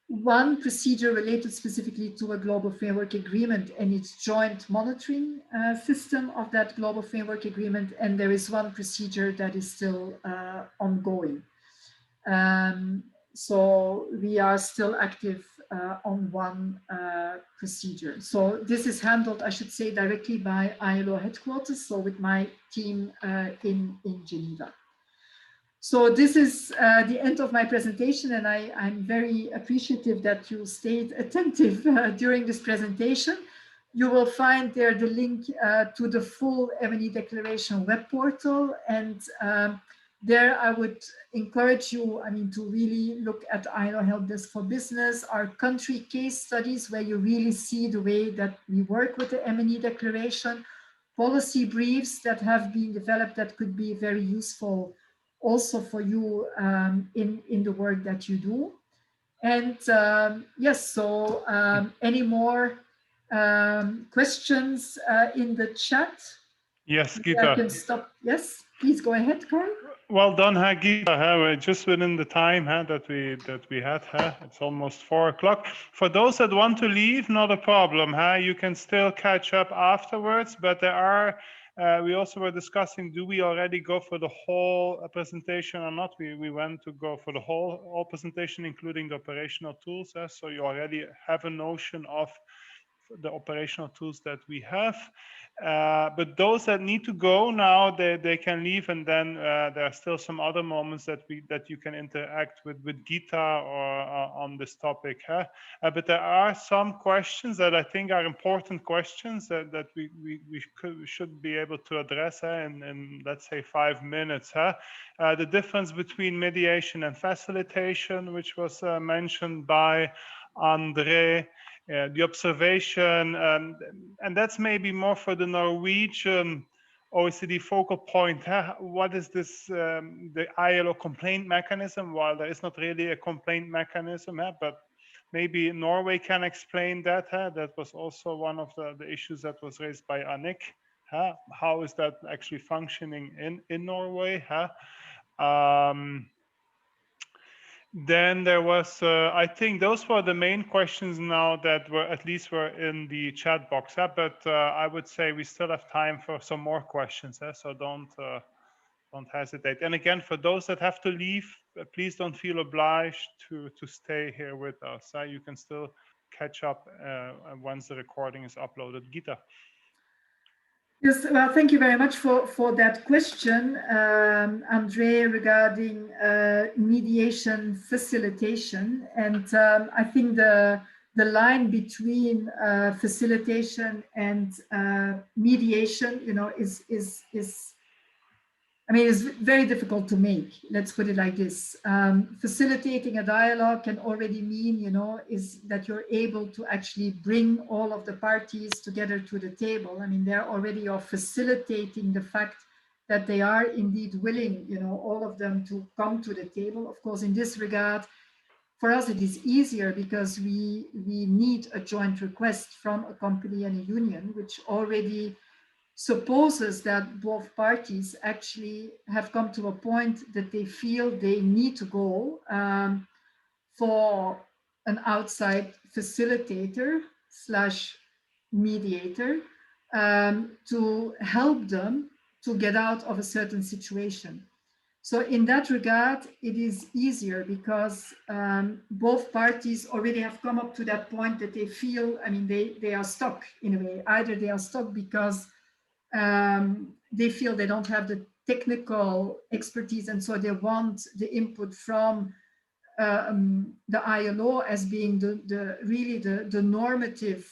1 procedure related specifically to a global framework agreement and its joint monitoring system of that global framework agreement. And there is 1 procedure that is still ongoing. So we are still active on 1 procedure. So this is handled, I should say, directly by ILO headquarters, so with my team in Geneva. So this is the end of my presentation, and I'm very appreciative that you stayed attentive during this presentation. You will find there the link to the full MNE Declaration web portal, and there I would encourage you, I mean, to really look at ILO Help Desk for Business, our country case studies, where you really see the way that we work with the MNE Declaration, policy briefs that have been developed that could be very useful also for you in the work that you do. And yes, so any more questions in the chat. Yes, Maybe I Gita. can stop. Yes, please go ahead, Carl. Well done, Gita. We're just within the time that we had. It's almost 4 o'clock. For those that want to leave, not a problem. You can still catch up afterwards. But there are. We also were discussing: do we already go for the whole presentation or not? We went to go for the whole presentation, including the operational tools. So you already have a notion of the operational tools that we have. But those that need to go now, they can leave, and then there are still some other moments that you can interact with Gita or on this topic. But there are some questions that I think are important questions that we should be able to address in let's say 5 minutes. The difference between mediation and facilitation, which was mentioned by André. The observation, and that's maybe more for the Norwegian OECD focal point. What is this, the ILO complaint mechanism? While there is not really a complaint mechanism, but maybe Norway can explain that. That was also one of the issues that was raised by Annick. How is that actually functioning in Norway? Then there was, I think those were the main questions now that were at least were in the chat box. But I would say we still have time for some more questions. So don't hesitate. And again, for those that have to leave, please don't feel obliged to stay here with us. You can still catch up once the recording is uploaded. Gita. Yes, well, thank you very much for that question, Andre, regarding mediation facilitation. And I think the line between facilitation and mediation, is very difficult to make. Let's put it like this. Facilitating a dialogue can already mean, is that you're able to actually bring all of the parties together to the table. I mean, they're already facilitating the fact that they are indeed willing, all of them to come to the table. Of course, in this regard, for us, it is easier because we need a joint request from a company and a union, which already supposes that both parties actually have come to a point that they feel they need to go for an outside facilitator / mediator to help them to get out of a certain situation. So in that regard, it is easier because both parties already have come up to that point that they feel, they are stuck in a way. Either they are stuck because they feel they don't have the technical expertise, and so they want the input from the ILO as being the normative,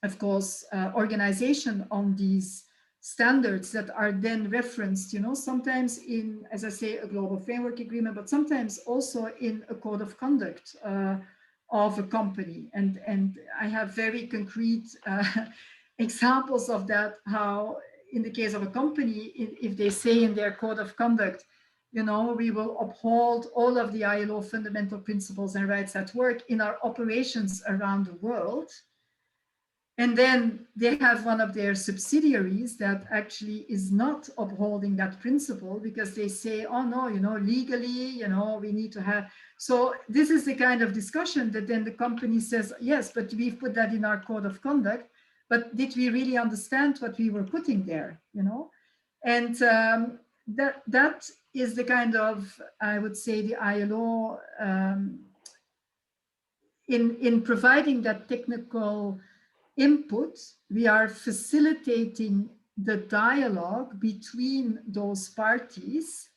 of course, organization on these standards that are then referenced, sometimes in, as I say, a global framework agreement, but sometimes also in a code of conduct of a company. And I have very concrete examples of that, how in the case of a company, if they say in their code of conduct, we will uphold all of the ILO fundamental principles and rights at work in our operations around the world. And then they have one of their subsidiaries that actually is not upholding that principle because they say, oh no, legally, we need to have. So this is the kind of discussion that then the company says, yes, but we've put that in our code of conduct. But did we really understand what we were putting there, And that is the kind of, I would say, the ILO in providing that technical input, we are facilitating the dialogue between those parties.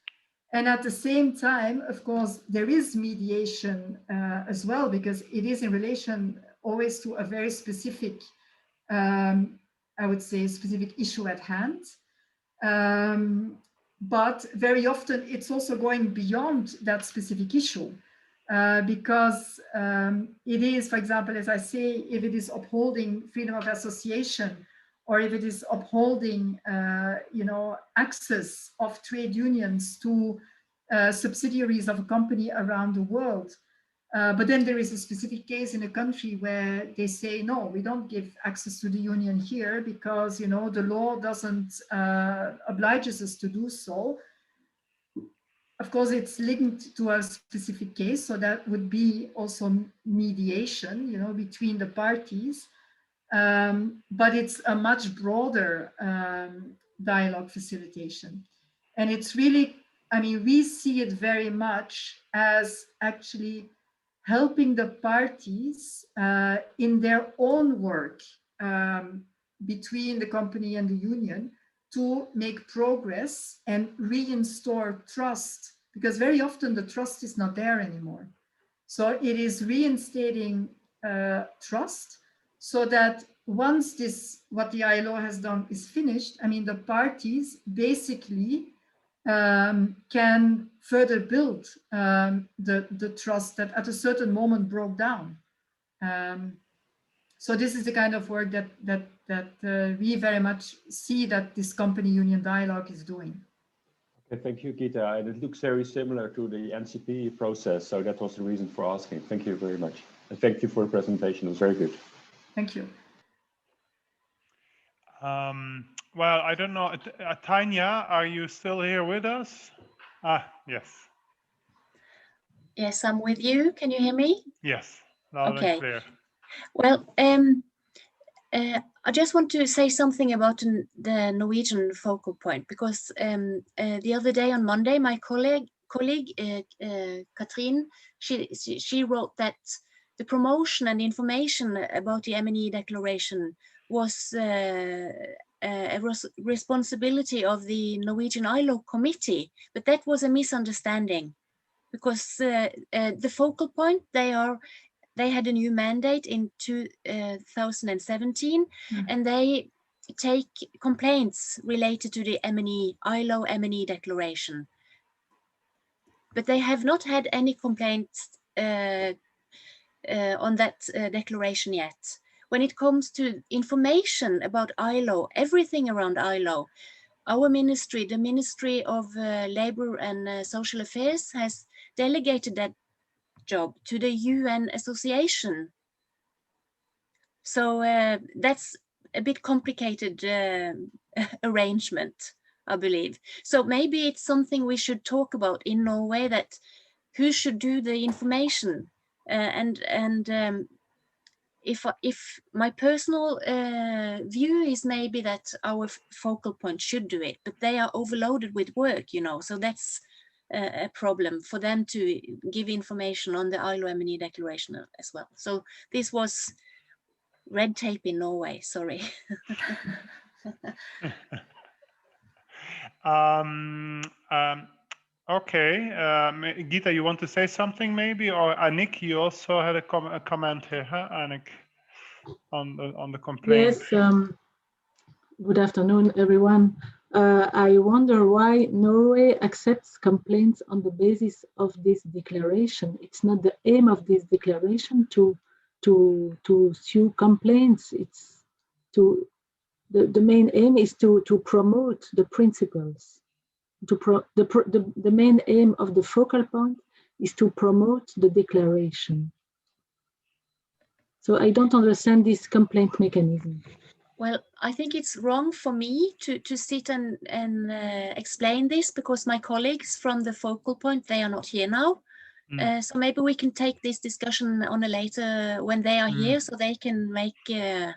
And at the same time, of course, there is mediation as well, because it is in relation always to a very specific I would say, specific issue at hand. But very often it's also going beyond that specific issue because it is, for example, as I say, if it is upholding freedom of association or if it is upholding, access of trade unions to subsidiaries of a company around the world, But then there is a specific case in a country where they say, no, we don't give access to the union here because, you know, the law doesn't obliges us to do so. Of course, it's linked to a specific case, so that would be also mediation, you know, between the parties. But it's a much broader dialogue facilitation. And it's really, I mean, we see it very much as actually helping the parties in their own work between the company and the union to make progress and reinstore trust, because very often the trust is not there anymore. So it is reinstating trust so that once this, what the ILO has done is finished, I mean, the parties basically can further build the trust that at a certain moment broke down. So this is the kind of work that we very much see that this company union dialogue is doing. Okay, thank you, Gita. And it looks very similar to the NCP process. So that was the reason for asking. Thank you very much. And thank you for the presentation. It was very good. Thank you. Well, I don't know. Tanya, are you still here with us? Ah, yes. Yes, I'm with you. Can you hear me? Yes, loud and clear. Well, I just want to say something about the Norwegian focal point, because the other day on Monday, my colleague Katrin, she wrote that the promotion and information about the MNE declaration was a responsibility of the Norwegian ILO committee, but that was a misunderstanding, because the focal point, they had a new mandate in 2017, and they take complaints related to the ILO MNE declaration. But they have not had any complaints on that declaration yet. When it comes to information about ILO, everything around ILO, our ministry, the Ministry of Labour and Social Affairs, has delegated that job to the UN association. So that's a bit complicated arrangement, I believe. So maybe it's something we should talk about in Norway, that who should do the information. If my personal view is maybe that our focal point should do it, but they are overloaded with work, you know, so that's a problem for them to give information on the ILO MNE declaration as well. So this was red tape in Norway, sorry. Okay, Gita, you want to say something maybe? Or Annick, you also had a comment here, huh, Annick, on the complaint? Yes, good afternoon, everyone. I wonder why Norway accepts complaints on the basis of this declaration. It's not the aim of this declaration to sue complaints. It's the main aim is to promote the principles. The main aim of the focal point is to promote the declaration. So I don't understand this complaint mechanism. Well, I think it's wrong for me to sit and explain this, because my colleagues from the focal point, they are not here now. So maybe we can take this discussion on a later, when they are here, so they can make the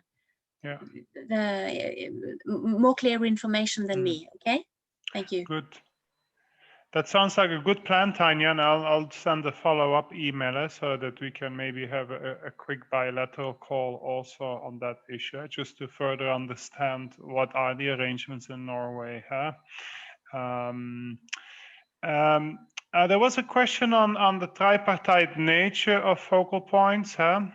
more clear information than me. Okay, thank you. Good. That sounds like a good plan, Tanya, and I'll send a follow-up email so that we can maybe have a quick bilateral call also on that issue, just to further understand what are the arrangements in Norway. Huh? There was a question on the tripartite nature of focal points. Huh?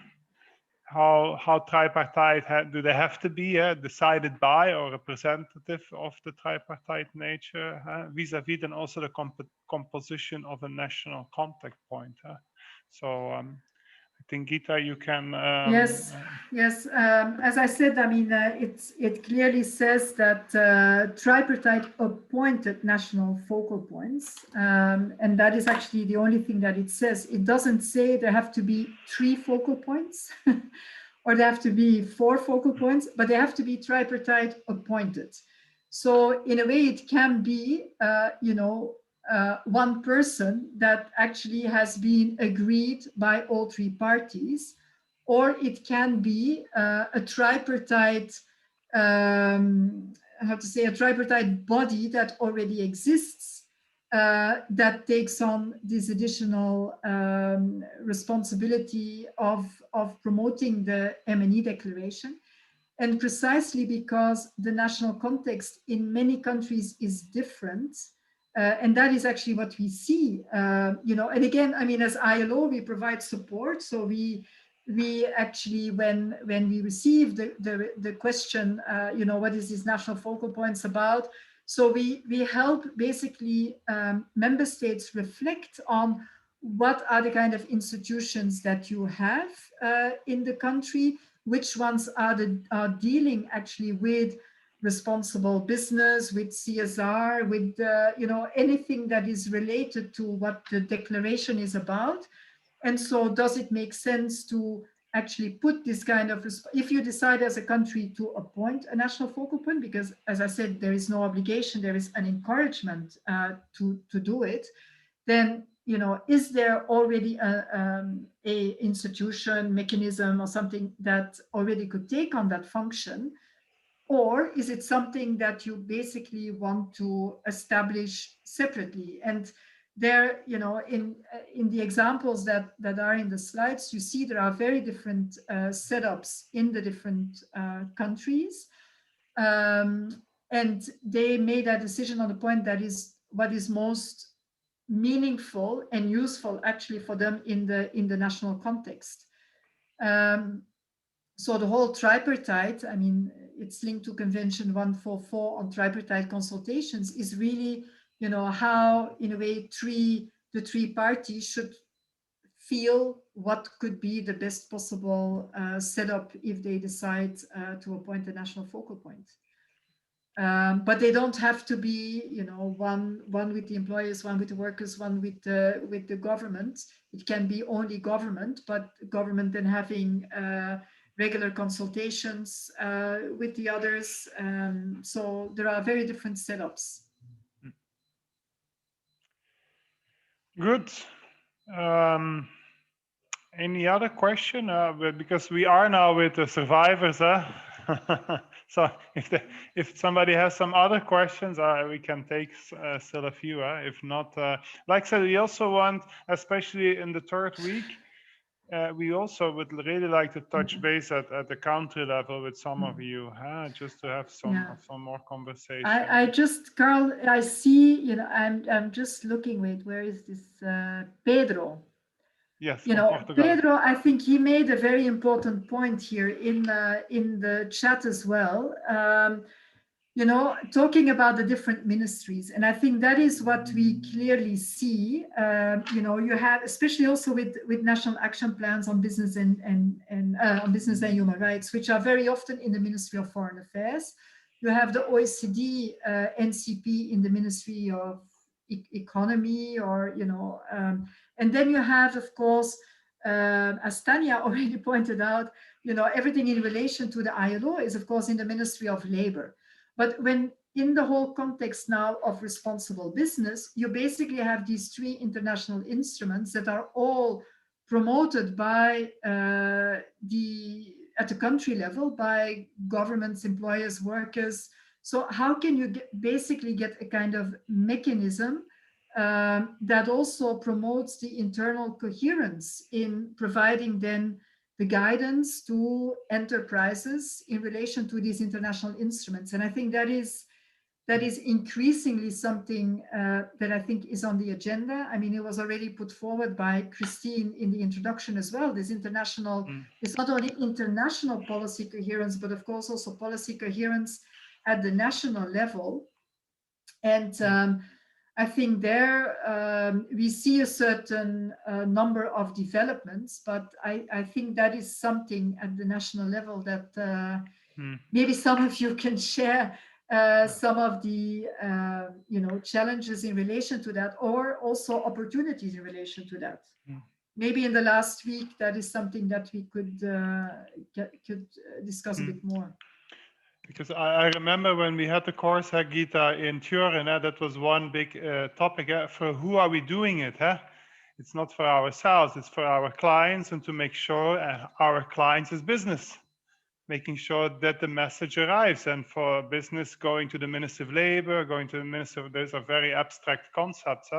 How tripartite do they have to be decided by or representative of the tripartite nature vis-a-vis then also the composition of a national contact point. So I I think Gita, you can. Yes. As I said, I mean, it clearly says that tripartite appointed national focal points, and that is actually the only thing that it says. It doesn't say there have to be 3 focal points or there have to be 4 focal points, but they have to be tripartite appointed. So in a way, it can be, one person that actually has been agreed by all 3 parties, or it can be a tripartite, how to say, a tripartite body that already exists that takes on this additional responsibility of promoting the M&E declaration. And precisely because the national context in many countries is different, and that is actually what we see, and again, I mean, as ILO, we provide support. So we actually, when we receive the question, what is these national focal points about? So we help basically member states reflect on what are the kind of institutions that you have in the country, which ones are dealing actually with responsible business, with CSR, with anything that is related to what the declaration is about. And so does it make sense to actually put this kind of, if you decide as a country to appoint a national focal point, because as I said, there is no obligation, there is an encouragement to do it, then is there already a institution, mechanism, or something that already could take on that function? Or is it something that you basically want to establish separately? And there, in the examples that are in the slides, you see there are very different setups in the different countries. And they made a decision on the point that is what is most meaningful and useful actually for them in the national context. So the whole tripartite, I mean, it's linked to Convention 144 on tripartite consultations, is really, how in a way the 3 parties should feel what could be the best possible setup if they decide to appoint a national focal point. But they don't have to be, one with the employers, one with the workers, one with the government. It can be only government, but government then having regular consultations with the others. So there are very different setups. Good. Any other question? Because we are now with the survivors, huh? So if somebody has some other questions, we can take still a few. If not, like I said, we also want, especially in the 3rd week, we also would really like to touch base at the country level with some of you, just to have some more conversation. I just, Carl, I see, I'm just looking, wait, where is this? Pedro. Yes, Pedro, I think he made a very important point here in the chat as well. Talking about the different ministries, and I think that is what we clearly see. You have, especially also with national action plans on business and on business and human rights, which are very often in the Ministry of Foreign Affairs. You have the OECD NCP in the Ministry of Economy, or and then you have, of course, as Tanya already pointed out, everything in relation to the ILO is, of course, in the Ministry of Labor. But when in the whole context now of responsible business, you basically have these 3 international instruments that are all promoted by at the country level by governments, employers, workers. So how can you basically get a kind of mechanism that also promotes the internal coherence in providing then the guidance to enterprises in relation to these international instruments? And I think that is increasingly something that I think is on the agenda. I mean, it was already put forward by Christine in the introduction as well. This international, it's not only international policy coherence, but of course also policy coherence at the national level. And I think there we see a certain number of developments, but I think that is something at the national level that maybe some of you can share some of the challenges in relation to that, or also opportunities in relation to that. Maybe in the last week, that is something that we could discuss a bit more. Because I remember when we had the course, Gita, in Turin, that was one big topic. For who are we doing it? It's not for ourselves, it's for our clients, and to make sure our clients is business, making sure that the message arrives. And for business, going to the Ministry of Labor, going to the Ministry of, those are very abstract concepts.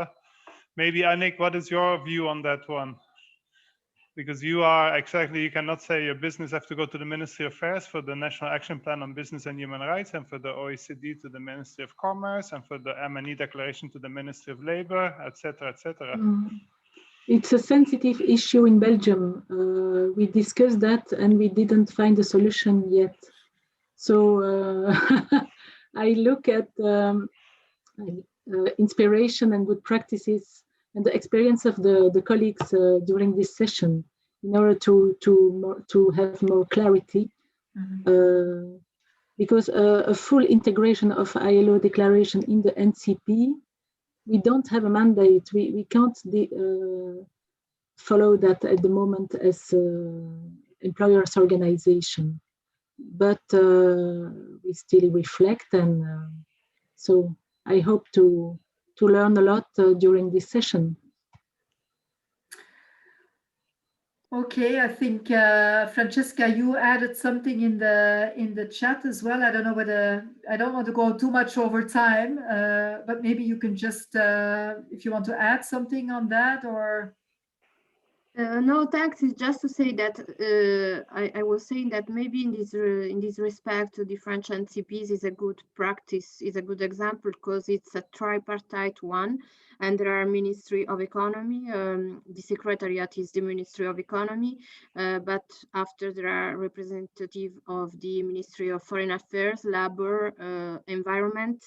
Maybe, Annick, what is your view on that one? Because you are exactly, you cannot say your business have to go to the Ministry of Affairs for the National Action Plan on Business and Human Rights, and for the OECD to the Ministry of Commerce, and for the M&E Declaration to the Ministry of Labor, etc., etc. It's a sensitive issue in Belgium. We discussed that and we didn't find a solution yet. So I look at inspiration and good practices and the experience of the colleagues during this session in order to have more clarity. Because a full integration of ILO declaration in the NCP, we don't have a mandate. We can't follow that at the moment as employers organization. But we still reflect, and so I hope to learn a lot during this session. Okay, I think Francesca, you added something in the chat as well. I don't know whether, I don't want to go too much over time, but maybe you can just, if you want to add something on that, or. No, thanks. It's just to say that I was saying that maybe in this respect, the French NCPs is a good practice, is a good example, because it's a tripartite one, and there are Ministry of Economy. The Secretariat is the Ministry of Economy, but after there are representative of the Ministry of Foreign Affairs, Labor, Environment,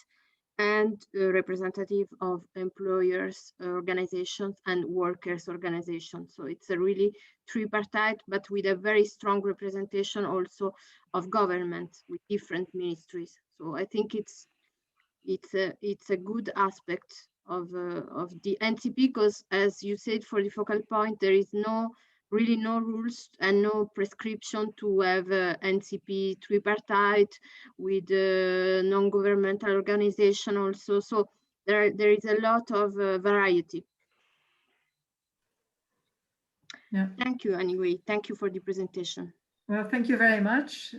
and representative of employers organizations and workers organizations. So it's a really tripartite, but with a very strong representation also of government with different ministries. So I think it's a good aspect of the NCP, because as you said, for the focal point, there is really no rules and no prescription to have NCP tripartite with non-governmental organization also. So there is a lot of variety. Yeah. Thank you anyway. Thank you for the presentation. Well, thank you very much.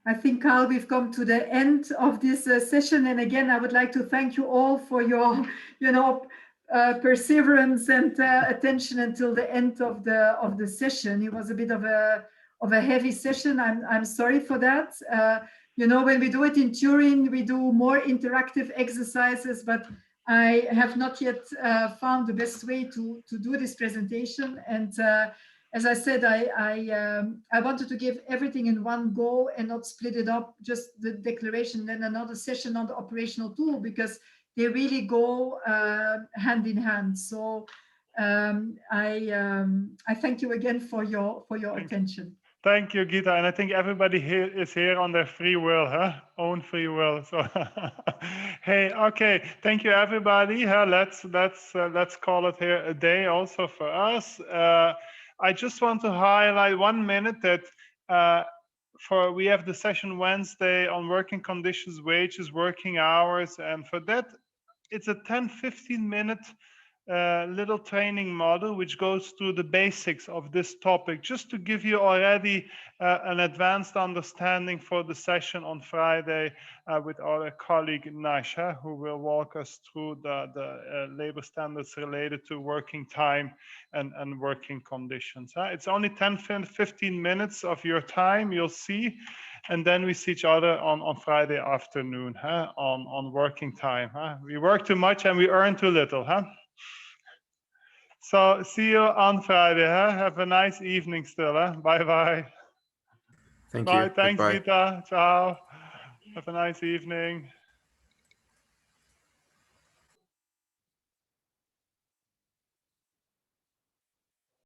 I think, Carl, we've come to the end of this session. And again, I would like to thank you all for your, perseverance and attention until the end of the session. It was a bit of a heavy session. I'm sorry for that. When we do it in Turin, we do more interactive exercises, but I have not yet found the best way to do this presentation. And as I said, I wanted to give everything in one go and not split it up, just the declaration, then another session on the operational tool, because they really go hand in hand. So I thank you again for your attention. Thank you, Gita. And I think everybody here is here on their free will, own free will. So, hey, okay. Thank you, everybody. Let's call it here a day also for us. I just want to highlight 1 minute that we have the session Wednesday on working conditions, wages, working hours, and for that it's a 10-15 minute little training model which goes through the basics of this topic, just to give you already an advanced understanding for the session on Friday with our colleague Nash, who will walk us through the labor standards related to working time and working conditions. It's only 10-15 minutes of your time, you'll see, and then we see each other on Friday afternoon on working time. We work too much and we earn too little. So see you on Friday. Have a nice evening still. Bye-bye. Thank Bye. you. Thanks, Goodbye. Gita. Ciao. Have a nice evening.